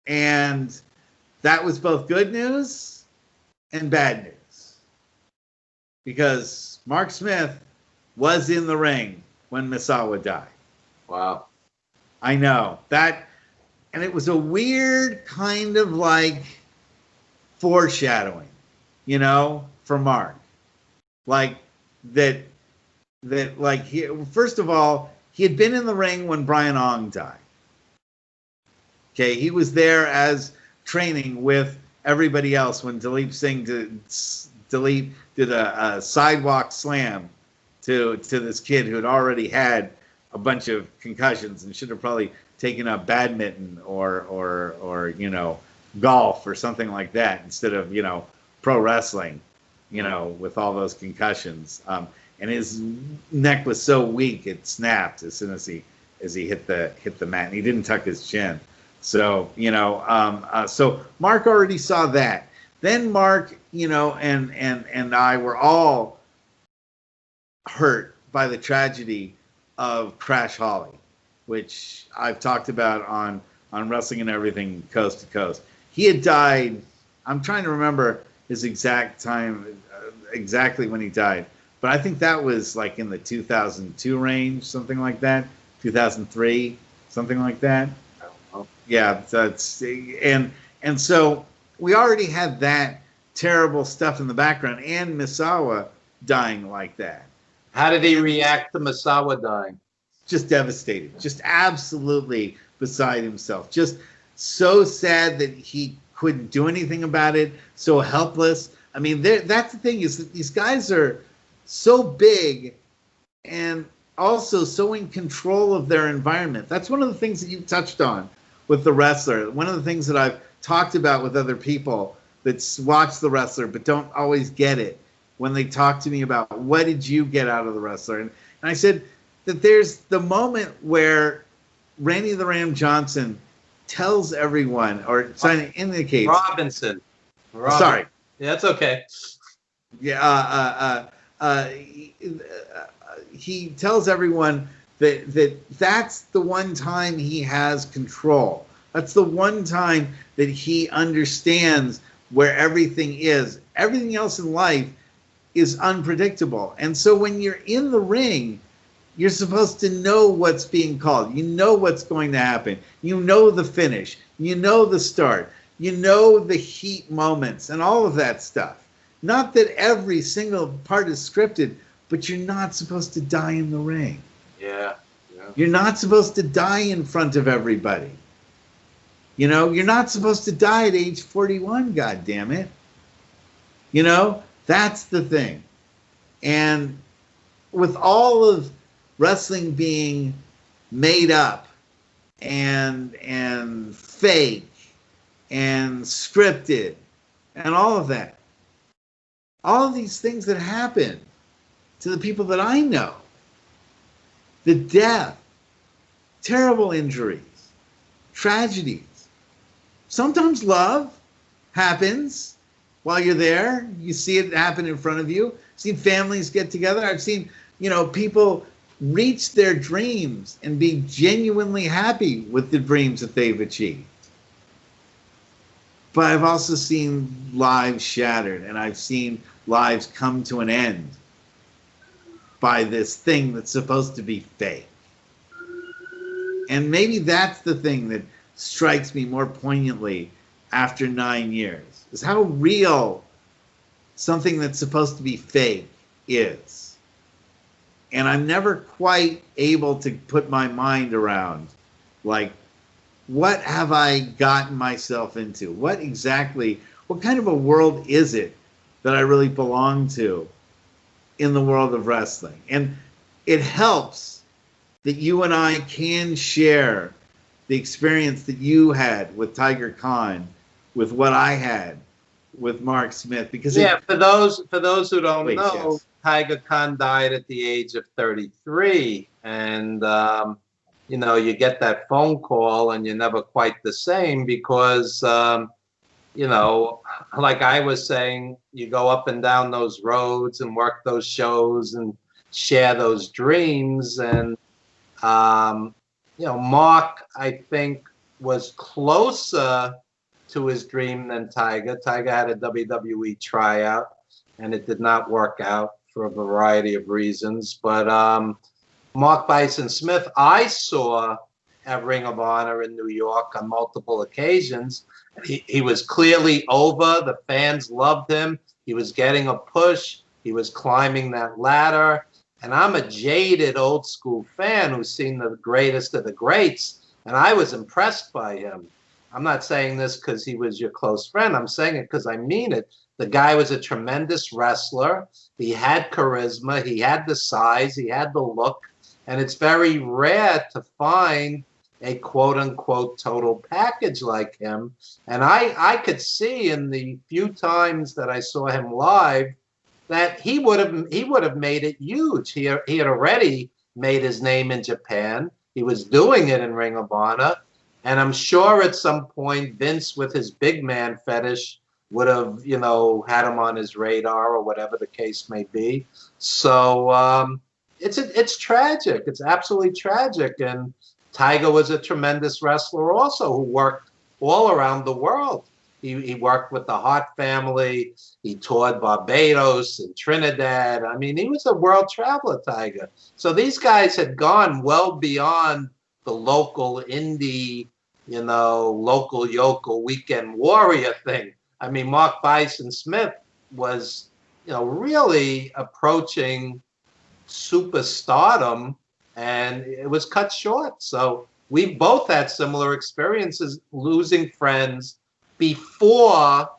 And that was both good news and bad news, because Mark Smith was in the ring when Misawa died. Wow. I know that, and it was a weird kind of like foreshadowing, you know, for Mark. Like that like he, first of all, he had been in the ring when Brian Ong died. Okay, he was there as training with everybody else when Dilip did a sidewalk slam to this kid who had already had a bunch of concussions and should have probably taken up badminton or you know, golf or something like that instead of, you know, pro wrestling, you know, with all those concussions. And his neck was so weak it snapped as soon as he hit the mat, and he didn't tuck his chin. So, you know, so Mark already saw that. Then Mark, you know, and I were all hurt by the tragedy of Crash Holly, which I've talked about on Wrestling and Everything Coast to Coast. He had died, I'm trying to remember his exact time, exactly when he died, but I think that was like in the 2002 range, something like that, 2003, something like that. Yeah, that's and so we already had that terrible stuff in the background, and Misawa dying like that. How did he react to Misawa dying? Just devastated, just absolutely beside himself, just so sad that he couldn't do anything about it, so helpless. I mean, that's the thing, is that these guys are so big and also so in control of their environment. That's one of the things that you touched on with the wrestler. One of the things that I've talked about with other people that watch the wrestler but don't always get it when they talk to me about what did you get out of the wrestler. And I said that there's the moment where Randy the Ram Johnson tells everyone, or trying to indicate Robinson. Sorry. Yeah, that's okay. Yeah, he tells everyone that's the one time he has control. That's the one time that he understands where everything is. Everything else in life is unpredictable. And so when you're in the ring, you're supposed to know what's being called. You know what's going to happen. You know the finish. You know the start. You know the heat moments and all of that stuff. Not that every single part is scripted, but you're not supposed to die in the ring. Yeah. You're not supposed to die in front of everybody. You know, you're not supposed to die at age 41, God damn it. You know, that's the thing. And with all of wrestling being made up and fake and scripted and all of that, all of these things that happen to the people that I know, the death, terrible injuries, tragedies. Sometimes love happens while you're there. You see it happen in front of you. I've seen families get together. I've seen, you know, people reach their dreams and be genuinely happy with the dreams that they've achieved. But I've also seen lives shattered, and I've seen lives come to an end by this thing that's supposed to be fake. And maybe that's the thing that strikes me more poignantly after 9 years, is how real something that's supposed to be fake is. And I'm never quite able to put my mind around, like, what have I gotten myself into? What kind of a world is it that I really belong to in the world of wrestling? And it helps that you and I can share the experience that you had with Tiger Khan, with what I had with Mark Smith, because for those who don't Please, know, yes. Tiger Khan died at the age of 33, and you know, you get that phone call and you're never quite the same because you know, like I was saying, you go up and down those roads and work those shows and share those dreams. And, you know, Mark, I think, was closer to his dream than Tiger. Tiger had a WWE tryout and it did not work out for a variety of reasons. But Mark Bison Smith, I saw at Ring of Honor in New York on multiple occasions. He was clearly over. The fans loved him. He was getting a push. He was climbing that ladder. And I'm a jaded old school fan who's seen the greatest of the greats. And I was impressed by him. I'm not saying this because he was your close friend. I'm saying it because I mean it. The guy was a tremendous wrestler. He had charisma. He had the size. He had the look. And it's very rare to find a quote-unquote total package like him. And I could see in the few times that I saw him live that he would have made it huge. He had already made his name in Japan. He was doing it in Ring of Honor. And I'm sure at some point Vince, with his big man fetish, would have, you know, had him on his radar or whatever the case may be. So it's tragic. It's absolutely tragic. And Tiger was a tremendous wrestler also who worked all around the world. He worked with the Hart family. He toured Barbados and Trinidad. I mean, he was a world traveler, Tiger. So these guys had gone well beyond the local indie, you know, local yokel weekend warrior thing. I mean, Mark Bison Smith was, you know, really approaching superstardom, and it was cut short. So we both had similar experiences losing friends before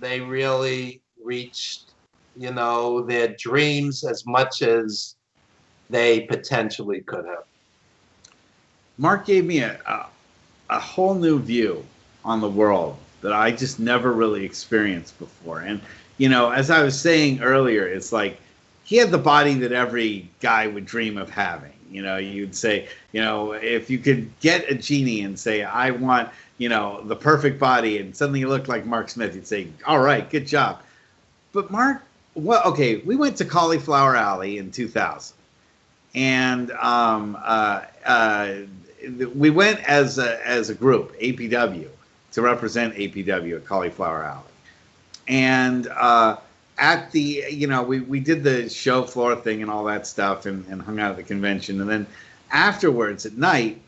they really reached, you know, their dreams as much as they potentially could have. Mark gave me a whole new view on the world that I just never really experienced before. And, you know, as I was saying earlier, it's like he had the body that every guy would dream of having. You know, you'd say, you know, if you could get a genie and say, I want, you know, the perfect body, and suddenly you look like Mark Smith, you'd say, all right, good job. But Mark, well, okay, we went to Cauliflower Alley in 2000. And we went as a group, APW, to represent APW at Cauliflower Alley. And at the, you know, we did the show floor thing and all that stuff and hung out at the convention. And then afterwards at night,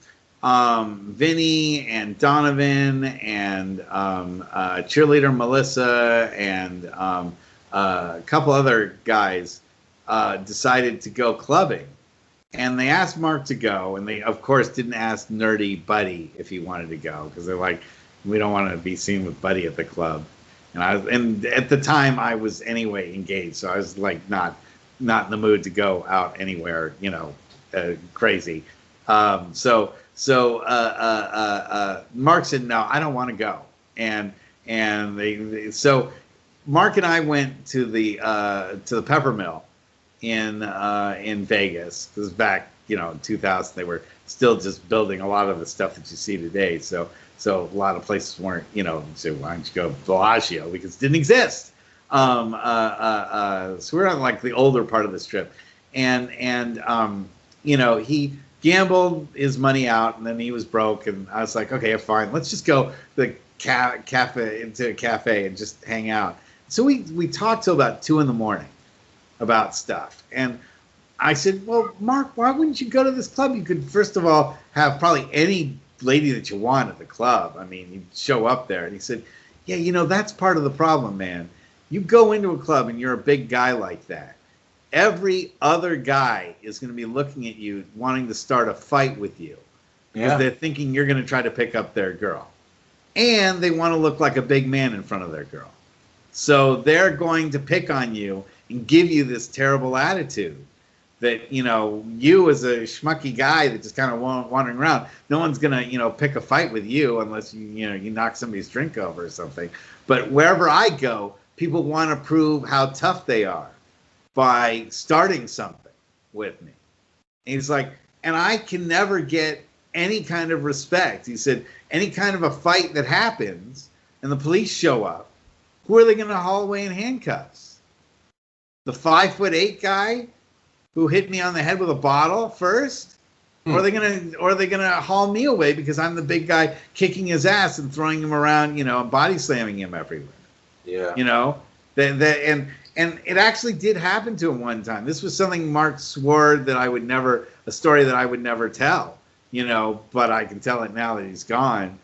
Vinny and Donovan and cheerleader Melissa and a couple other guys decided to go clubbing. And they asked Mark to go, and they, of course, didn't ask nerdy Buddy if he wanted to go, because they're like, we don't want to be seen with Buddy at the club. And at the time, I was anyway engaged, so I was like not in the mood to go out anywhere, you know, crazy. So Mark said, no, I don't want to go, and so Mark and I went to the Peppermill in Vegas. This was back, you know, in 2000. They were still just building a lot of the stuff that you see today. So a lot of places weren't, you know, so why don't you go Bellagio, because it didn't exist. So we're on like the older part of the strip, and you know, he gambled his money out, and then he was broke, and I was like, okay, fine, let's just go to the cafe and just hang out. So we talked till about 2 a.m. about stuff, and I said, well, Mark, why wouldn't you go to this club? You could, first of all, have probably any lady that you want at the club. I mean, you'd show up there. And he said, yeah, you know, that's part of the problem, man. You go into a club and you're a big guy like that. Every other guy is going to be looking at you, wanting to start a fight with you because they're thinking you're going to try to pick up their girl. And they want to look like a big man in front of their girl. So they're going to pick on you and give you this terrible attitude that, you know, you as a schmucky guy that just kind of wandering around, no one's going to, you know, pick a fight with you unless you knock somebody's drink over or something. But wherever I go, people want to prove how tough they are by starting something with me. And he's like, and I can never get any kind of respect. He said, any kind of a fight that happens and the police show up, who are they going to haul away in handcuffs? The 5'8" guy who hit me on the head with a bottle first? Or are they gonna haul me away because I'm the big guy kicking his ass and throwing him around, you know, and body slamming him everywhere? Yeah. You know? And it actually did happen to him one time. This was something Mark swore that a story that I would never tell, you know, but I can tell it now that he's gone.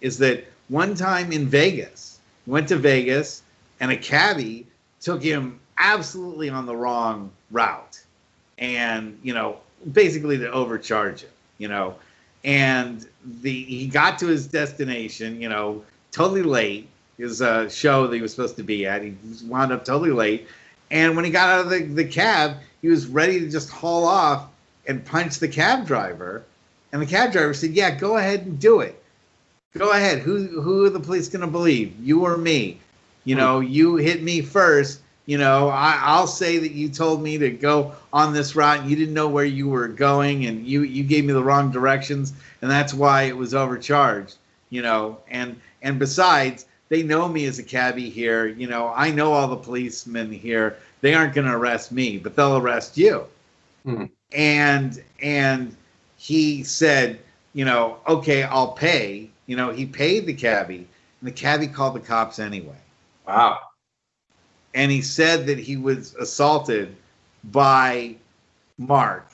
Is that one time in Vegas, he went to Vegas and a cabbie took him absolutely on the wrong route, and, you know, basically to overcharge him, you know, and he got to his destination, you know, totally late. His show that he was supposed to be at, he wound up totally late, and when he got out of the cab, he was ready to just haul off and punch the cab driver, and the cab driver said, yeah, go ahead and do it. Go ahead. Who are the police going to believe, you or me? You know, you hit me first. You know, I'll say that you told me to go on this route and you didn't know where you were going, and you gave me the wrong directions, and that's why it was overcharged, you know. And besides, they know me as a cabbie here. You know, I know all the policemen here. They aren't going to arrest me, but they'll arrest you. And he said, you know, okay, I'll pay. You know, he paid the cabbie, and the cabbie called the cops anyway. Wow. And he said that he was assaulted by Mark,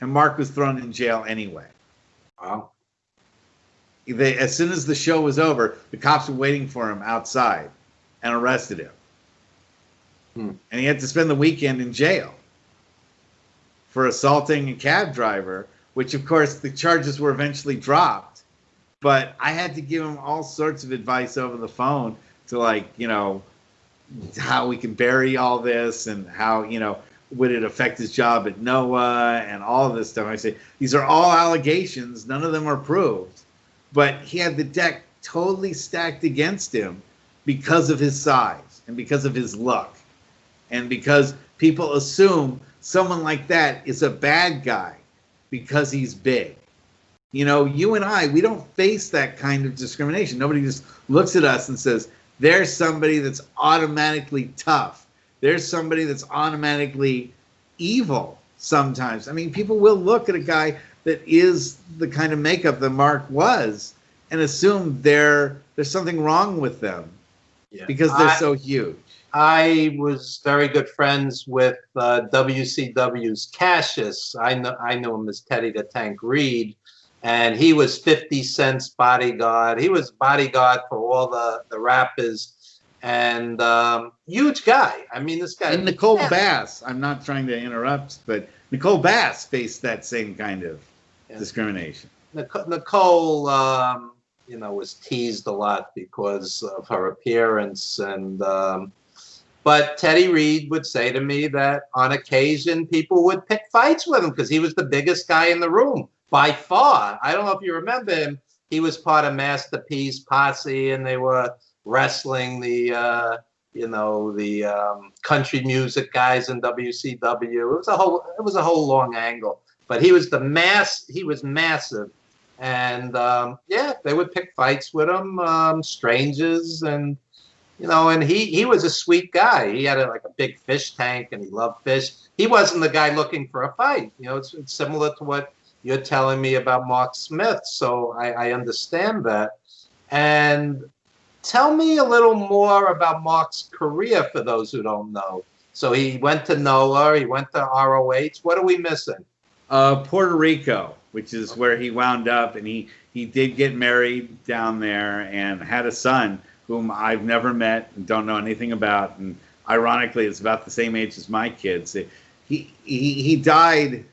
and Mark was thrown in jail anyway. Wow. As soon as the show was over, the cops were waiting for him outside and arrested him. And he had to spend the weekend in jail for assaulting a cab driver, which, of course, the charges were eventually dropped. But I had to give him all sorts of advice over the phone to, like, you know, how we can bury all this and how, you know, would it affect his job at NOAA and all of this stuff. I say, these are all allegations. None of them are proved. But he had the deck totally stacked against him because of his size and because of his look. And because people assume someone like that is a bad guy because he's big. You know, you and I, we don't face that kind of discrimination. Nobody just looks at us and says, there's somebody that's automatically tough. There's somebody that's automatically evil sometimes. I mean, people will look at a guy that is the kind of makeup that Mark was and assume there's something wrong with them because they're so huge. I was very good friends with WCW's Cassius. I know him as Teddy the Tank Reed. And he was 50 Cent's bodyguard. He was bodyguard for all the rappers, and huge guy. I mean, this guy. And Nicole Bass. I'm not trying to interrupt, but Nicole Bass faced that same kind of discrimination. Nicole, you know, was teased a lot because of her appearance, and but Teddy Reed would say to me that on occasion people would pick fights with him because he was the biggest guy in the room. By far. I don't know if you remember him. He was part of Masterpiece Posse, and they were wrestling the, you know, the country music guys in WCW. It was a whole long angle. But he was he was massive, and yeah, they would pick fights with him, strangers, and you know, and he was a sweet guy. He had like a big fish tank, and he loved fish. He wasn't the guy looking for a fight. You know, it's similar to what you're telling me about Mark Smith, so I understand that. And tell me a little more about Mark's career for those who don't know. So he went to NOLA, he went to ROH. What are we missing? Puerto Rico, which is where he wound up, and he did get married down there and had a son whom I've never met and don't know anything about, and ironically, is about the same age as my kids. He died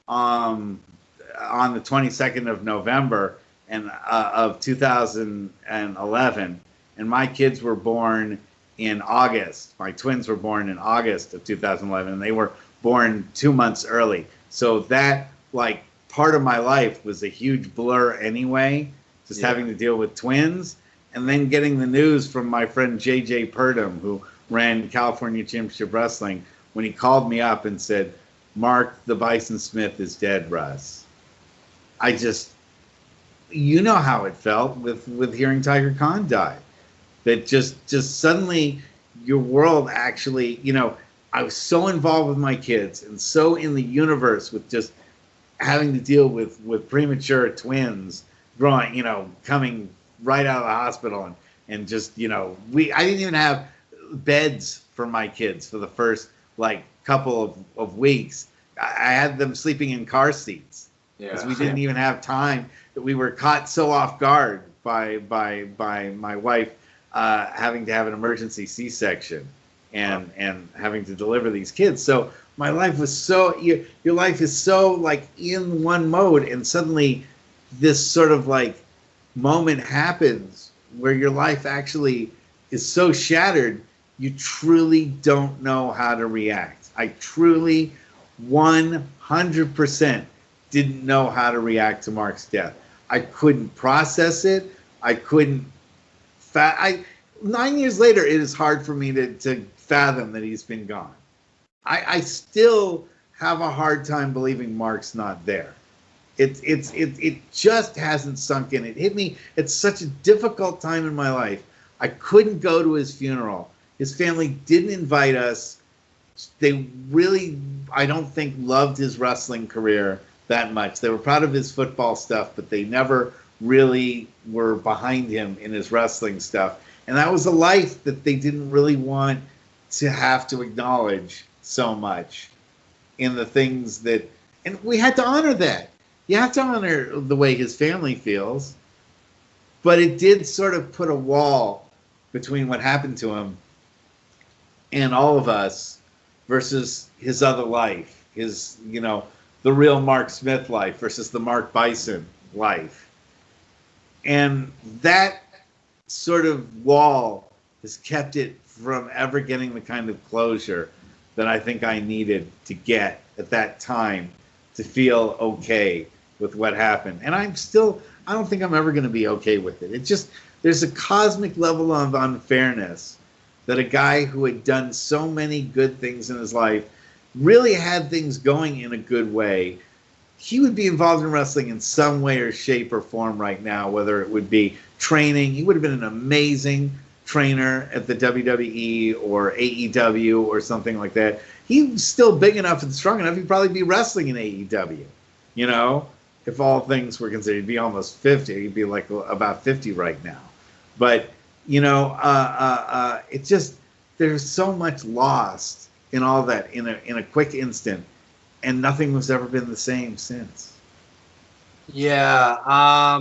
on the 22nd of November of 2011, and my kids were born in August. My twins were born in August of 2011, and they were born 2 months early. So that, like, part of my life was a huge blur anyway, just having to deal with twins, and then getting the news from my friend JJ Purdom, who ran California Championship Wrestling, when he called me up and said, "Mark, the Bison Smith is dead, Russ." I just, you know how it felt with hearing Tiger Khan die. That just suddenly your world actually, you know, I was so involved with my kids and so in the universe with just having to deal with premature twins growing, you know, coming right out of the hospital, and just, you know, I didn't even have beds for my kids for the first, like, couple of weeks. I had them sleeping in car seats because we didn't even have time. We were caught so off guard by my wife having to have an emergency C-section and having to deliver these kids. So my life was so, your life is so, like, in one mode, and suddenly this sort of, like, moment happens where your life actually is so shattered, you truly don't know how to react. I truly 100% didn't know how to react to Mark's death. I couldn't process it. I couldn't. 9 years later, it is hard for me to fathom that he's been gone. I still have a hard time believing Mark's not there. It just hasn't sunk in. It hit me at such a difficult time in my life. I couldn't go to his funeral. His family didn't invite us. They really, I don't think, loved his wrestling career that much. They were proud of his football stuff, but they never really were behind him in his wrestling stuff. And that was a life that they didn't really want to have to acknowledge so much in the things that, and we had to honor that. You have to honor the way his family feels, but it did sort of put a wall between what happened to him and all of us versus his other life, his, you know, the real Mark Smith life versus the Mark Bison life. And that sort of wall has kept it from ever getting the kind of closure that I think I needed to get at that time to feel okay with what happened. And I don't think I'm ever going to be okay with it. It just, there's a cosmic level of unfairness that a guy who had done so many good things in his life, really had things going in a good way, he would be involved in wrestling in some way or shape or form right now, whether it would be training. He would have been an amazing trainer at the WWE or AEW or something like that. He's still big enough and strong enough, he'd probably be wrestling in AEW, you know, if all things were considered. He'd be almost 50. He'd be like about 50 right now. But, you know, it just, there's so much lost in all that in a quick instant, and nothing has ever been the same since. Yeah.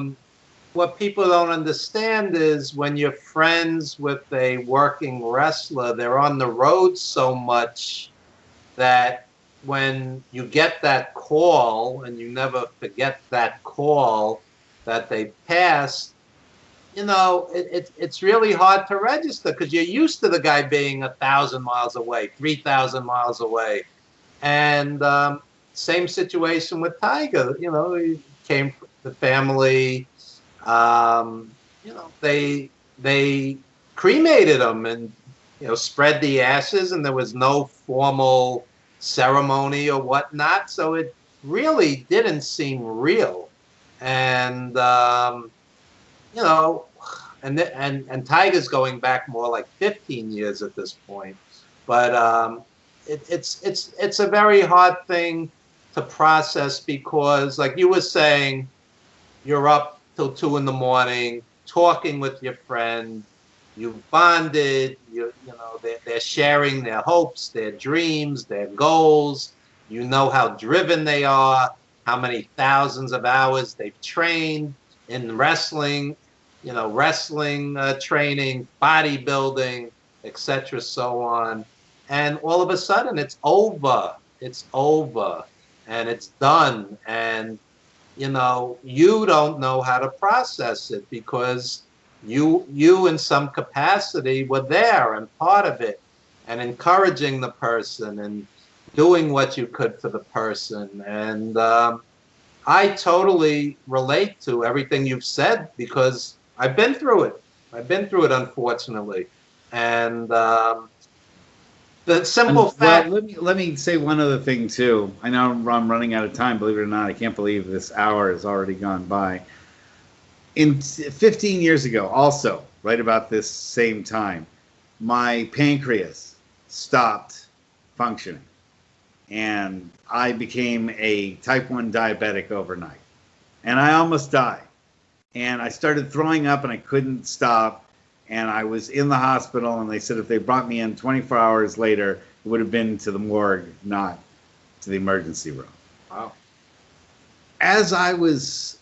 What people don't understand is when you're friends with a working wrestler, they're on the road so much that when you get that call, and you never forget that call that they passed, you know, it's really hard to register because you're used to the guy being 1,000 miles away, 3,000 miles away. And same situation with Tiger. You know, he came from the family. You know, they cremated him and, you know, spread the ashes, and there was no formal ceremony or whatnot. So it really didn't seem real. And you know, and Tiger's going back more like 15 years at this point. But it's a very hard thing to process because, like you were saying, you're up till 2 a.m. talking with your friend. You bonded. You know, they're sharing their hopes, their dreams, their goals. You know how driven they are, how many thousands of hours they've trained in wrestling. wrestling training, bodybuilding, etc., so on. And all of a sudden, it's over. It's over, and it's done. And you don't know how to process it because you in some capacity were there and part of it, and encouraging the person and doing what you could for the person. And I totally relate to everything you've said because I've been through it. I've been through it, unfortunately. And the simple fact. Well, let me say one other thing too. I know I'm running out of time. Believe it or not, I can't believe this hour has already gone by. 15 years ago, also right about this same time, my pancreas stopped functioning, and I became a type 1 diabetic overnight, and I almost died. And I started throwing up, and I couldn't stop. And I was in the hospital, and they said if they brought me in 24 hours later, it would have been to the morgue, not to the emergency room. Wow. As I was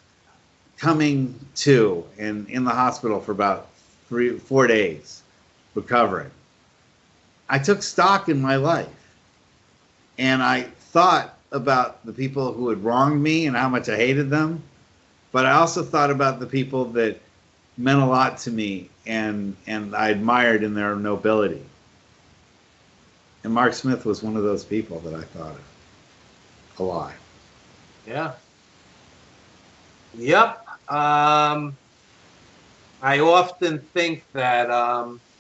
coming to and in the hospital for about 4 days, recovering, I took stock in my life. And I thought about the people who had wronged me and how much I hated them. But I also thought about the people that meant a lot to me and I admired in their nobility. And Mark Smith was one of those people that I thought of a lot. Yeah. Yep. I often think that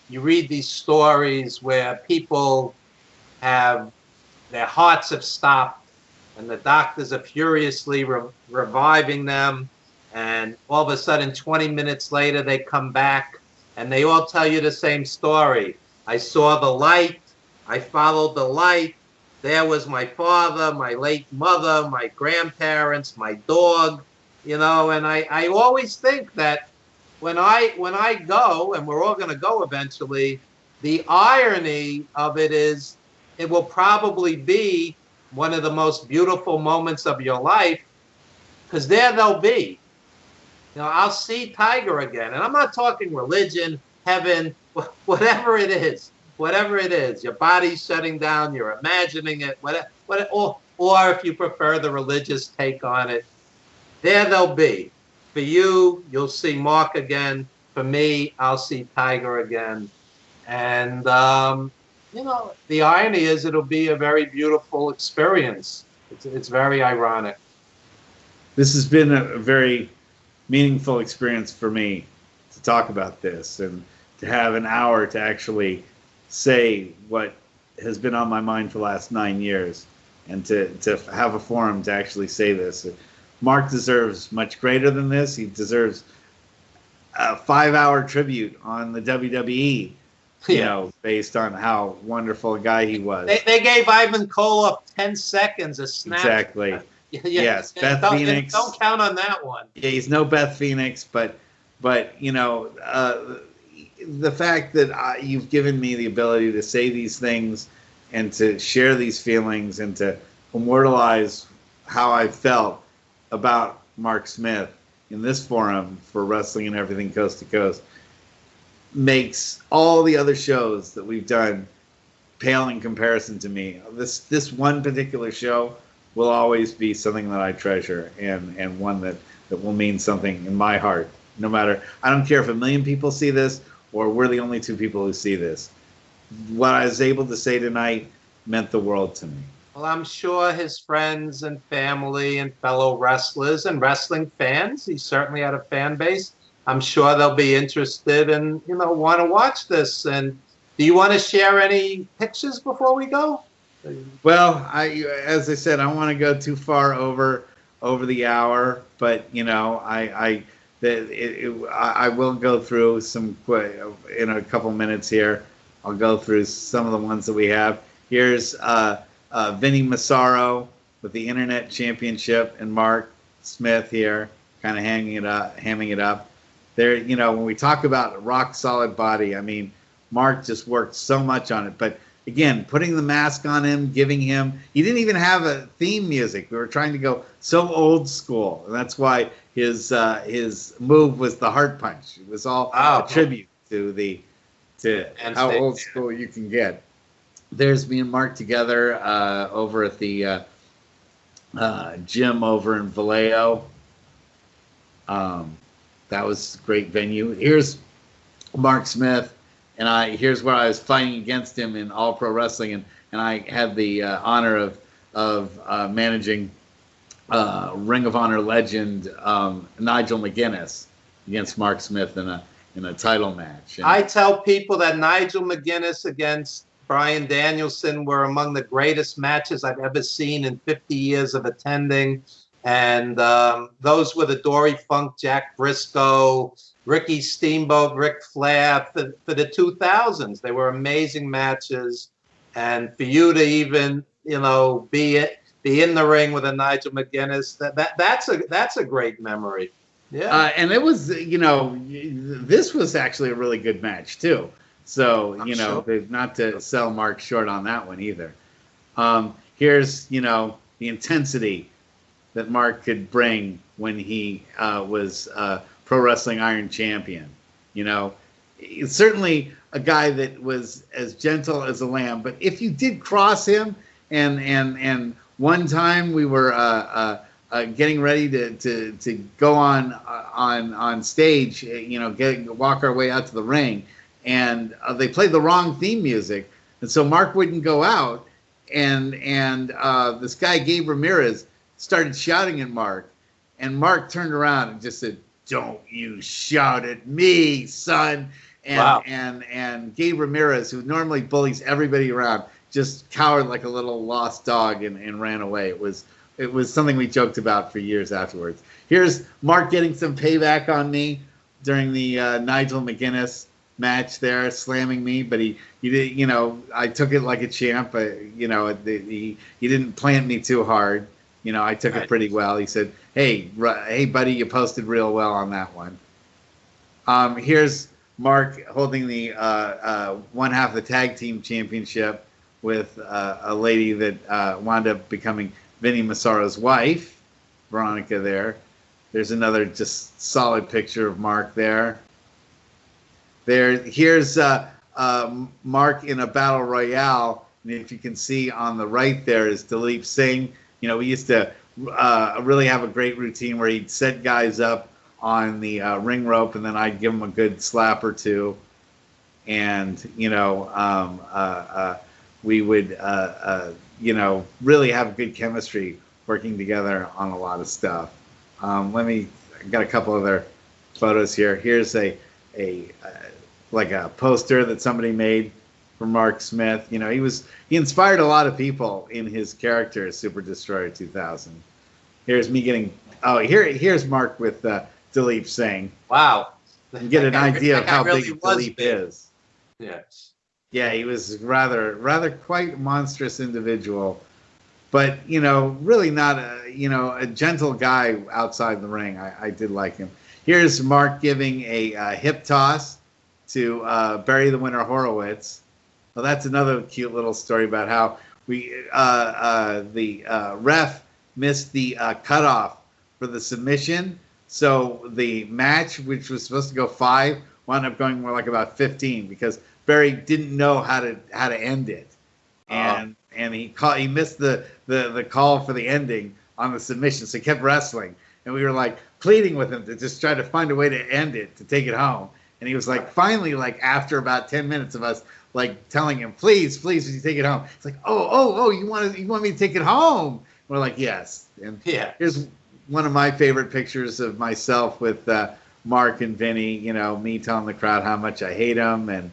you read these stories where people their hearts have stopped and the doctors are furiously reviving them. And all of a sudden, 20 minutes later, they come back and they all tell you the same story. I saw the light. I followed the light. There was my father, my late mother, my grandparents, my dog, and I always think that when I go, and we're all going to go eventually, the irony of it is it will probably be one of the most beautiful moments of your life because there they'll be. I'll see Tiger again. And I'm not talking religion, heaven, whatever it is. Whatever it is. Your body's shutting down. You're imagining it. Or if you prefer the religious take on it, there they'll be. For you, you'll see Mark again. For me, I'll see Tiger again. And, the irony is it'll be a very beautiful experience. It's very ironic. This has been a very meaningful experience for me to talk about this and to have an hour to actually say what has been on my mind for the last 9 years and to have a forum to actually say this. Mark deserves much greater than this. He deserves a 5-hour tribute on the WWE, based on how wonderful a guy he was. They gave Ivan Koloff 10 seconds a snap. Exactly. Yes, Beth Phoenix. Don't count on that one. Yeah, he's no Beth Phoenix, but the fact that you've given me the ability to say these things and to share these feelings and to immortalize how I felt about Mark Smith in this forum for Wrestling and Everything Coast to Coast makes all the other shows that we've done pale in comparison to me. This one particular show will always be something that I treasure and one that will mean something in my heart. No matter, I don't care if 1 million people see this or we're the only 2 people who see this. What I was able to say tonight meant the world to me. Well, I'm sure his friends and family and fellow wrestlers and wrestling fans, he certainly had a fan base. I'm sure they'll be interested and, want to watch this. And do you want to share any pictures before we go? Well, as I said, I don't want to go too far over the hour, but I will go through some in a couple minutes here. I'll go through some of the ones that we have. Here's Vinny Massaro with the Internet Championship and Mark Smith here, kind of hamming it up. There, when we talk about a rock solid body, I mean, Mark just worked so much on it, but. Again, putting the mask on him, he didn't even have a theme music. We were trying to go so old school. And that's why his move was the heart punch. It was all a tribute to how old school you can get. There's me and Mark together over at the gym over in Vallejo. That was a great venue. Here's Mark Smith, and here's where I was fighting against him in All Pro Wrestling, and I had the honor of managing Ring of Honor legend Nigel McGuinness against Mark Smith in a title match. And I tell people that Nigel McGuinness against Bryan Danielson were among the greatest matches I've ever seen in 50 years of attending. And those were the Dory Funk, Jack Briscoe, Ricky Steamboat, Ric Flair for the 2000s. They were amazing matches. And for you to even, be in the ring with a Nigel McGuinness, that's a great memory. Yeah. And it was, this was actually a really good match too. So, not to sell Mark short on that one either. Here's, the intensity that Mark could bring when he was Pro Wrestling Iron Champion. He's certainly a guy that was as gentle as a lamb. But if you did cross him, and one time we were getting ready to go on stage, walk our way out to the ring, and they played the wrong theme music, and so Mark wouldn't go out, and this guy Gabe Ramirez started shouting at Mark, and Mark turned around and just said, "Don't you shout at me, son." And wow. and Gabe Ramirez, who normally bullies everybody around, just cowered like a little lost dog and ran away. It was something we joked about for years afterwards. Here's Mark getting some payback on me during the Nigel McGuinness match there, slamming me, but he did, I took it like a champ. He didn't plant me too hard. I took it pretty well. He said, hey, buddy, you posted real well on that one. Here's Mark holding the one half of the tag team championship with a lady that wound up becoming Vinny Massaro's wife, Veronica there. There's another just solid picture of Mark there. Here's Mark in a battle royale. And if you can see on the right there is Dilip Singh. We used to really have a great routine where he'd set guys up on the ring rope, and then I'd give him a good slap or two. And, we would, really have good chemistry working together on a lot of stuff. I got a couple other photos here. Here's a poster that somebody made for Mark Smith. He inspired a lot of people in his character as Super Destroyer 2000. Here's me here's Mark with Dilip Singh. Wow. And get an idea of how big Dilip is. Yes. Yeah, he was rather quite a monstrous individual, but really not a gentle guy outside the ring. I did like him. Here's Mark giving a hip toss to Barry the Winner Horowitz. Well, that's another cute little story about how the ref missed the cutoff for the submission, so the match, which was supposed to go 5, wound up going more like about 15 because Barry didn't know how to end it, and he missed the call for the ending on the submission, so he kept wrestling, and we were like pleading with him to just try to find a way to end it, to take it home, and he was like, finally, like after about 10 minutes of us like telling him, please, would you take it home? It's like, oh, you want me to take it home? We're like, yes. And here's one of my favorite pictures of myself with Mark and Vinny. Me telling the crowd how much I hate him, and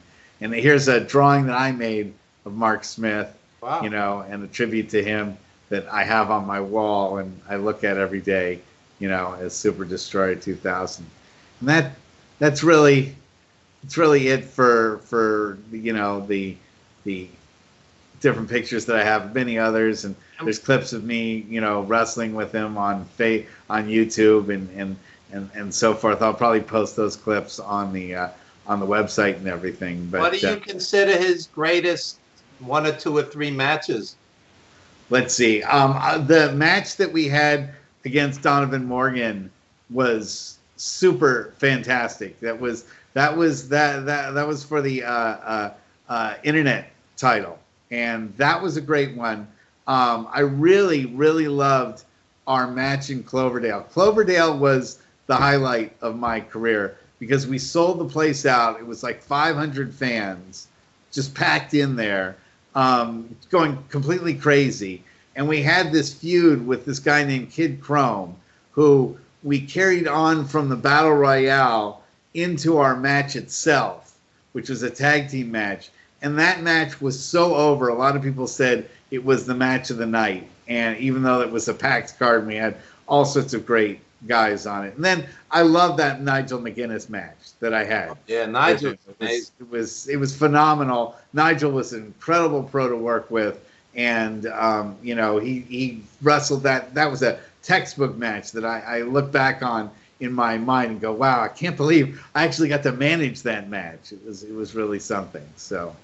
here's a drawing that I made of Mark Smith. Wow. And a tribute to him that I have on my wall and I look at every day. As Super Destroyer 2000, and that's really. It's really it for the different pictures that I have, many others, and there's clips of me wrestling with him on YouTube and so forth. I'll probably post those clips on the website and everything. But what do you consider his greatest 1 or 2 or 3 matches? Let's see. The match that we had against Donovan Morgan was super fantastic. That was for the internet title, and that was a great one. I really loved our match in Cloverdale. Cloverdale was the highlight of my career because we sold the place out. It was like 500 fans just packed in there, going completely crazy. And we had this feud with this guy named Kid Chrome, who we carried on from the Battle Royale into our match itself, which was a tag team match. And that match was so over, a lot of people said it was the match of the night. And even though it was a packed card, and we had all sorts of great guys on it. And then I love that Nigel McGuinness match that I had. Yeah, Nigel. It was phenomenal. Nigel was an incredible pro to work with. And, you know, he wrestled that. That was a textbook match that I look back on in my mind and go, wow, I can't believe I actually got to manage that match. It was really something. So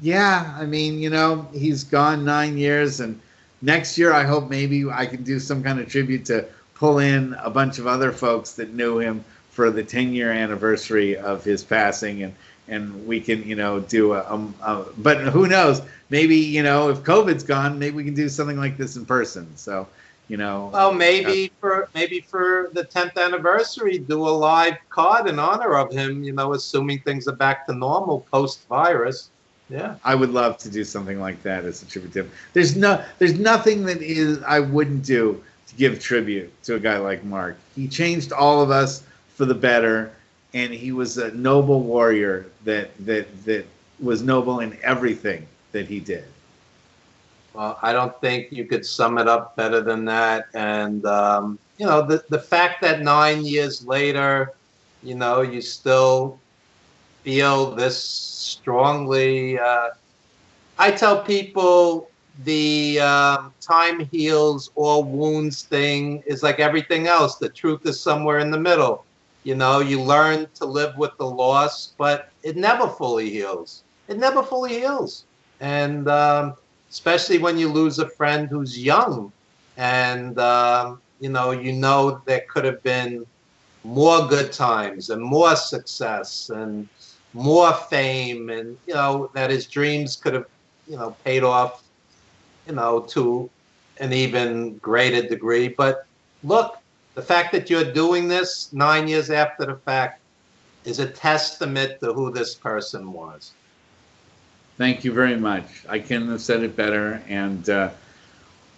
yeah, I mean, you know, he's gone 9 years, and next year I hope maybe I can do some kind of tribute to pull in a bunch of other folks that knew him for the 10-year anniversary of his passing, and we can, you know, do but who knows, maybe, you know, if COVID's gone, maybe we can do something like this in person. So, you know, well, maybe for the 10th anniversary, do a live card in honor of him, you know, assuming things are back to normal post-virus. Yeah, I would love to do something like that as a tribute to him. There's nothing that I wouldn't do to give tribute to a guy like Mark. He changed all of us for the better, and he was a noble warrior that was noble in everything that he did. Well, I don't think you could sum it up better than that. And you know, the fact that 9 years later, you know, you still feel this strongly. I tell people the time heals all wounds thing is like everything else. The truth is somewhere in the middle. You know, you learn to live with the loss, but it never fully heals. It never fully heals. And especially when you lose a friend who's young, and you know there could have been more good times and more success and more fame, and you know that his dreams could have, you know, paid off, you know, to an even greater degree. But look, the fact that you're doing this 9 years after the fact is a testament to who this person was. Thank you very much. I couldn't have said it better. And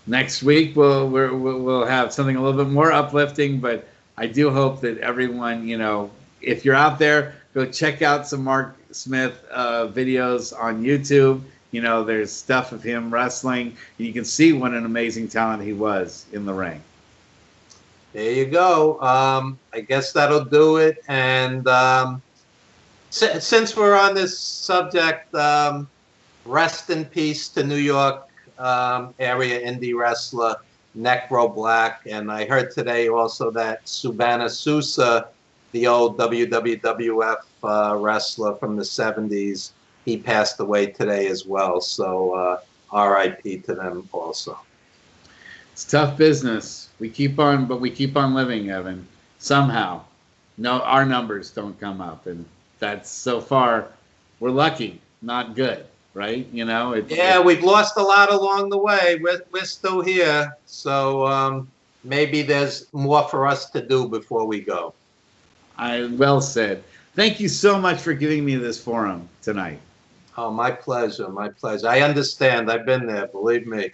next week we'll have something a little bit more uplifting. But I do hope that everyone, you know, if you're out there, go check out some Mark Smith videos on YouTube. You know, there's stuff of him wrestling. You can see what an amazing talent he was in the ring. There you go. I guess that'll do it. And since we're on this subject, rest in peace to New York area indie wrestler Necro Black. And I heard today also that Subana Sousa, the old WWF wrestler from the 70s, he passed away today as well. So RIP to them also. It's tough business. We keep on, but we keep on living, Evan. Somehow, no, our numbers don't come up, and that's, so far, we're lucky, not good, right? You know. Yeah, we've lost a lot along the way. We're still here, so maybe there's more for us to do before we go. Well said. Thank you so much for giving me this forum tonight. Oh, my pleasure, my pleasure. I understand. I've been there, believe me.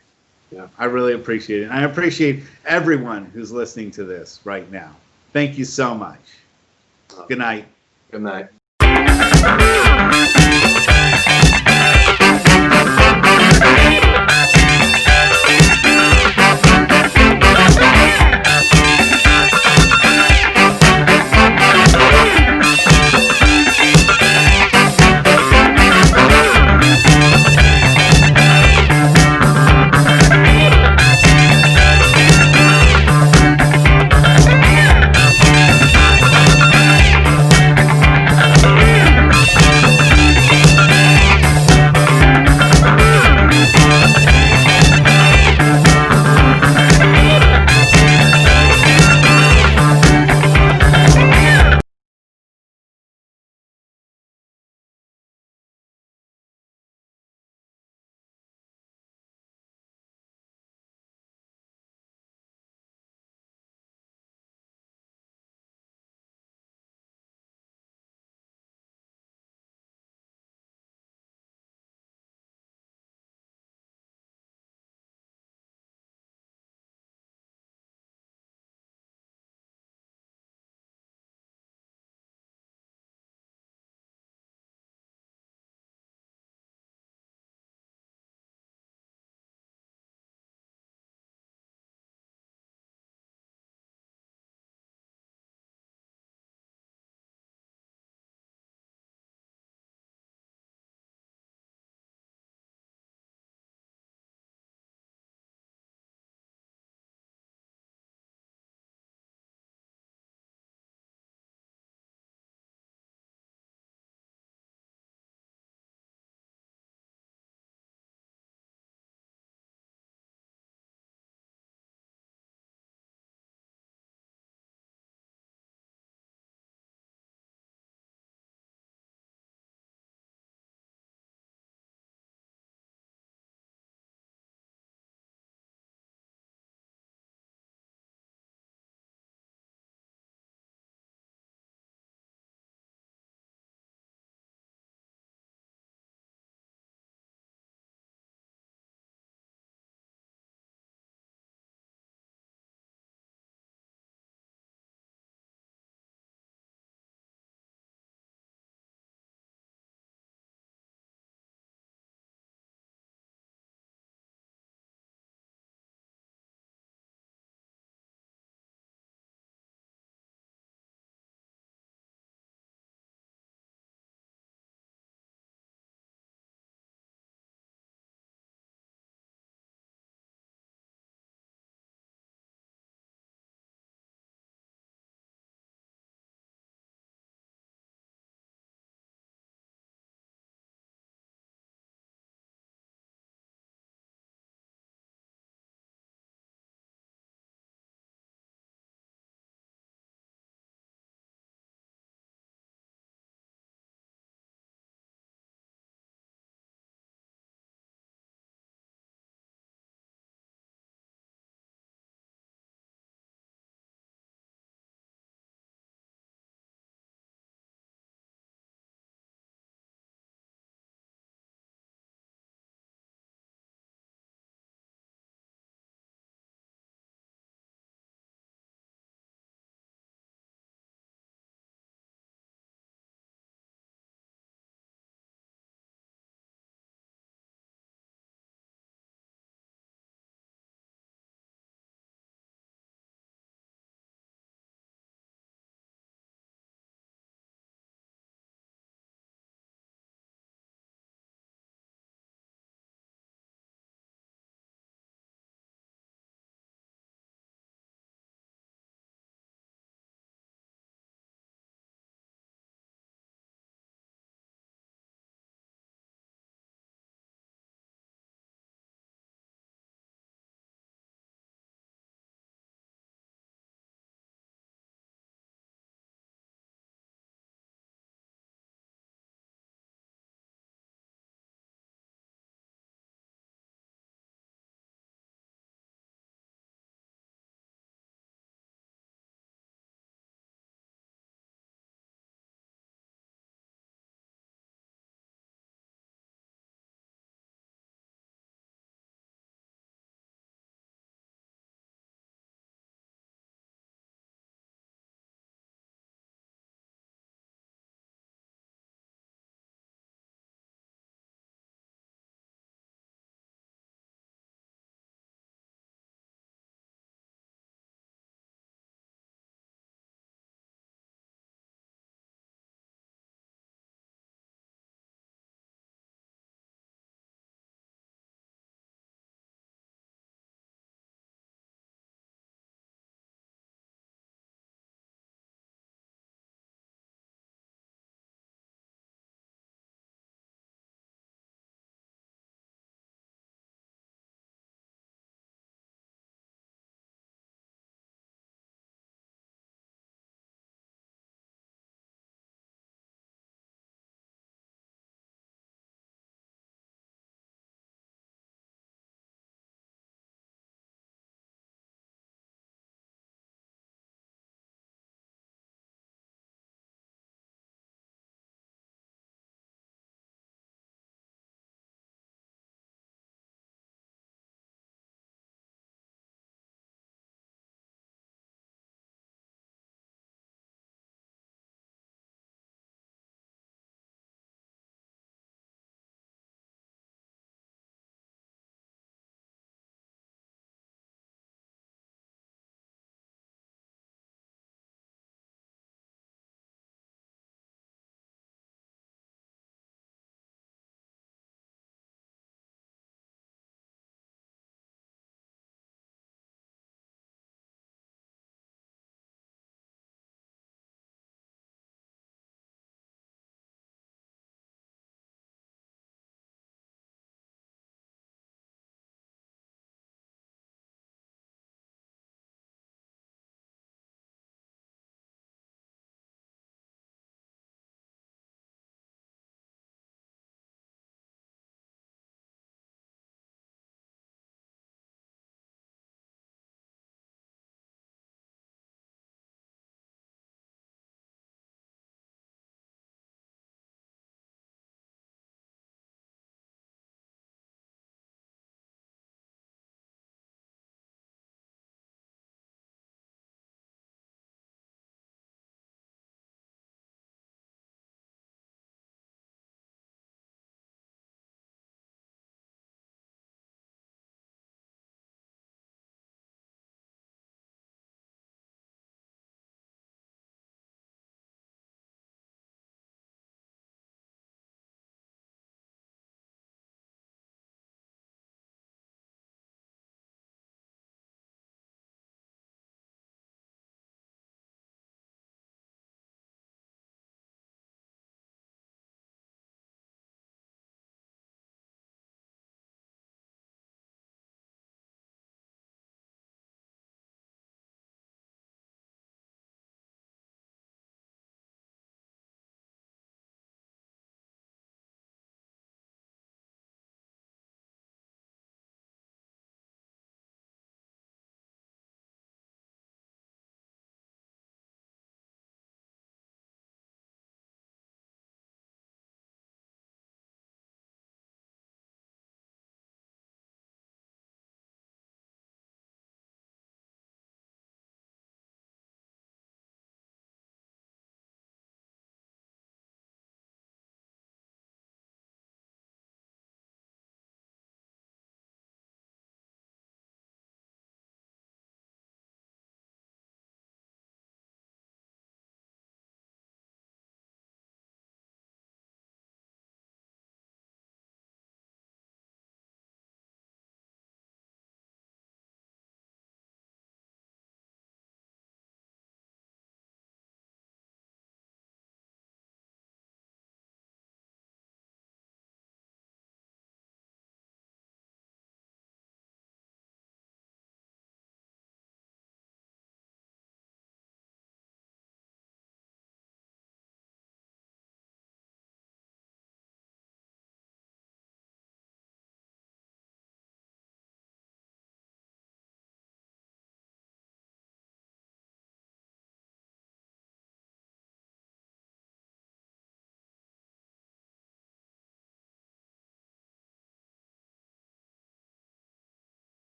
Yeah. I really appreciate it. I appreciate everyone who's listening to this right now. Thank you so much. Good night. Good night.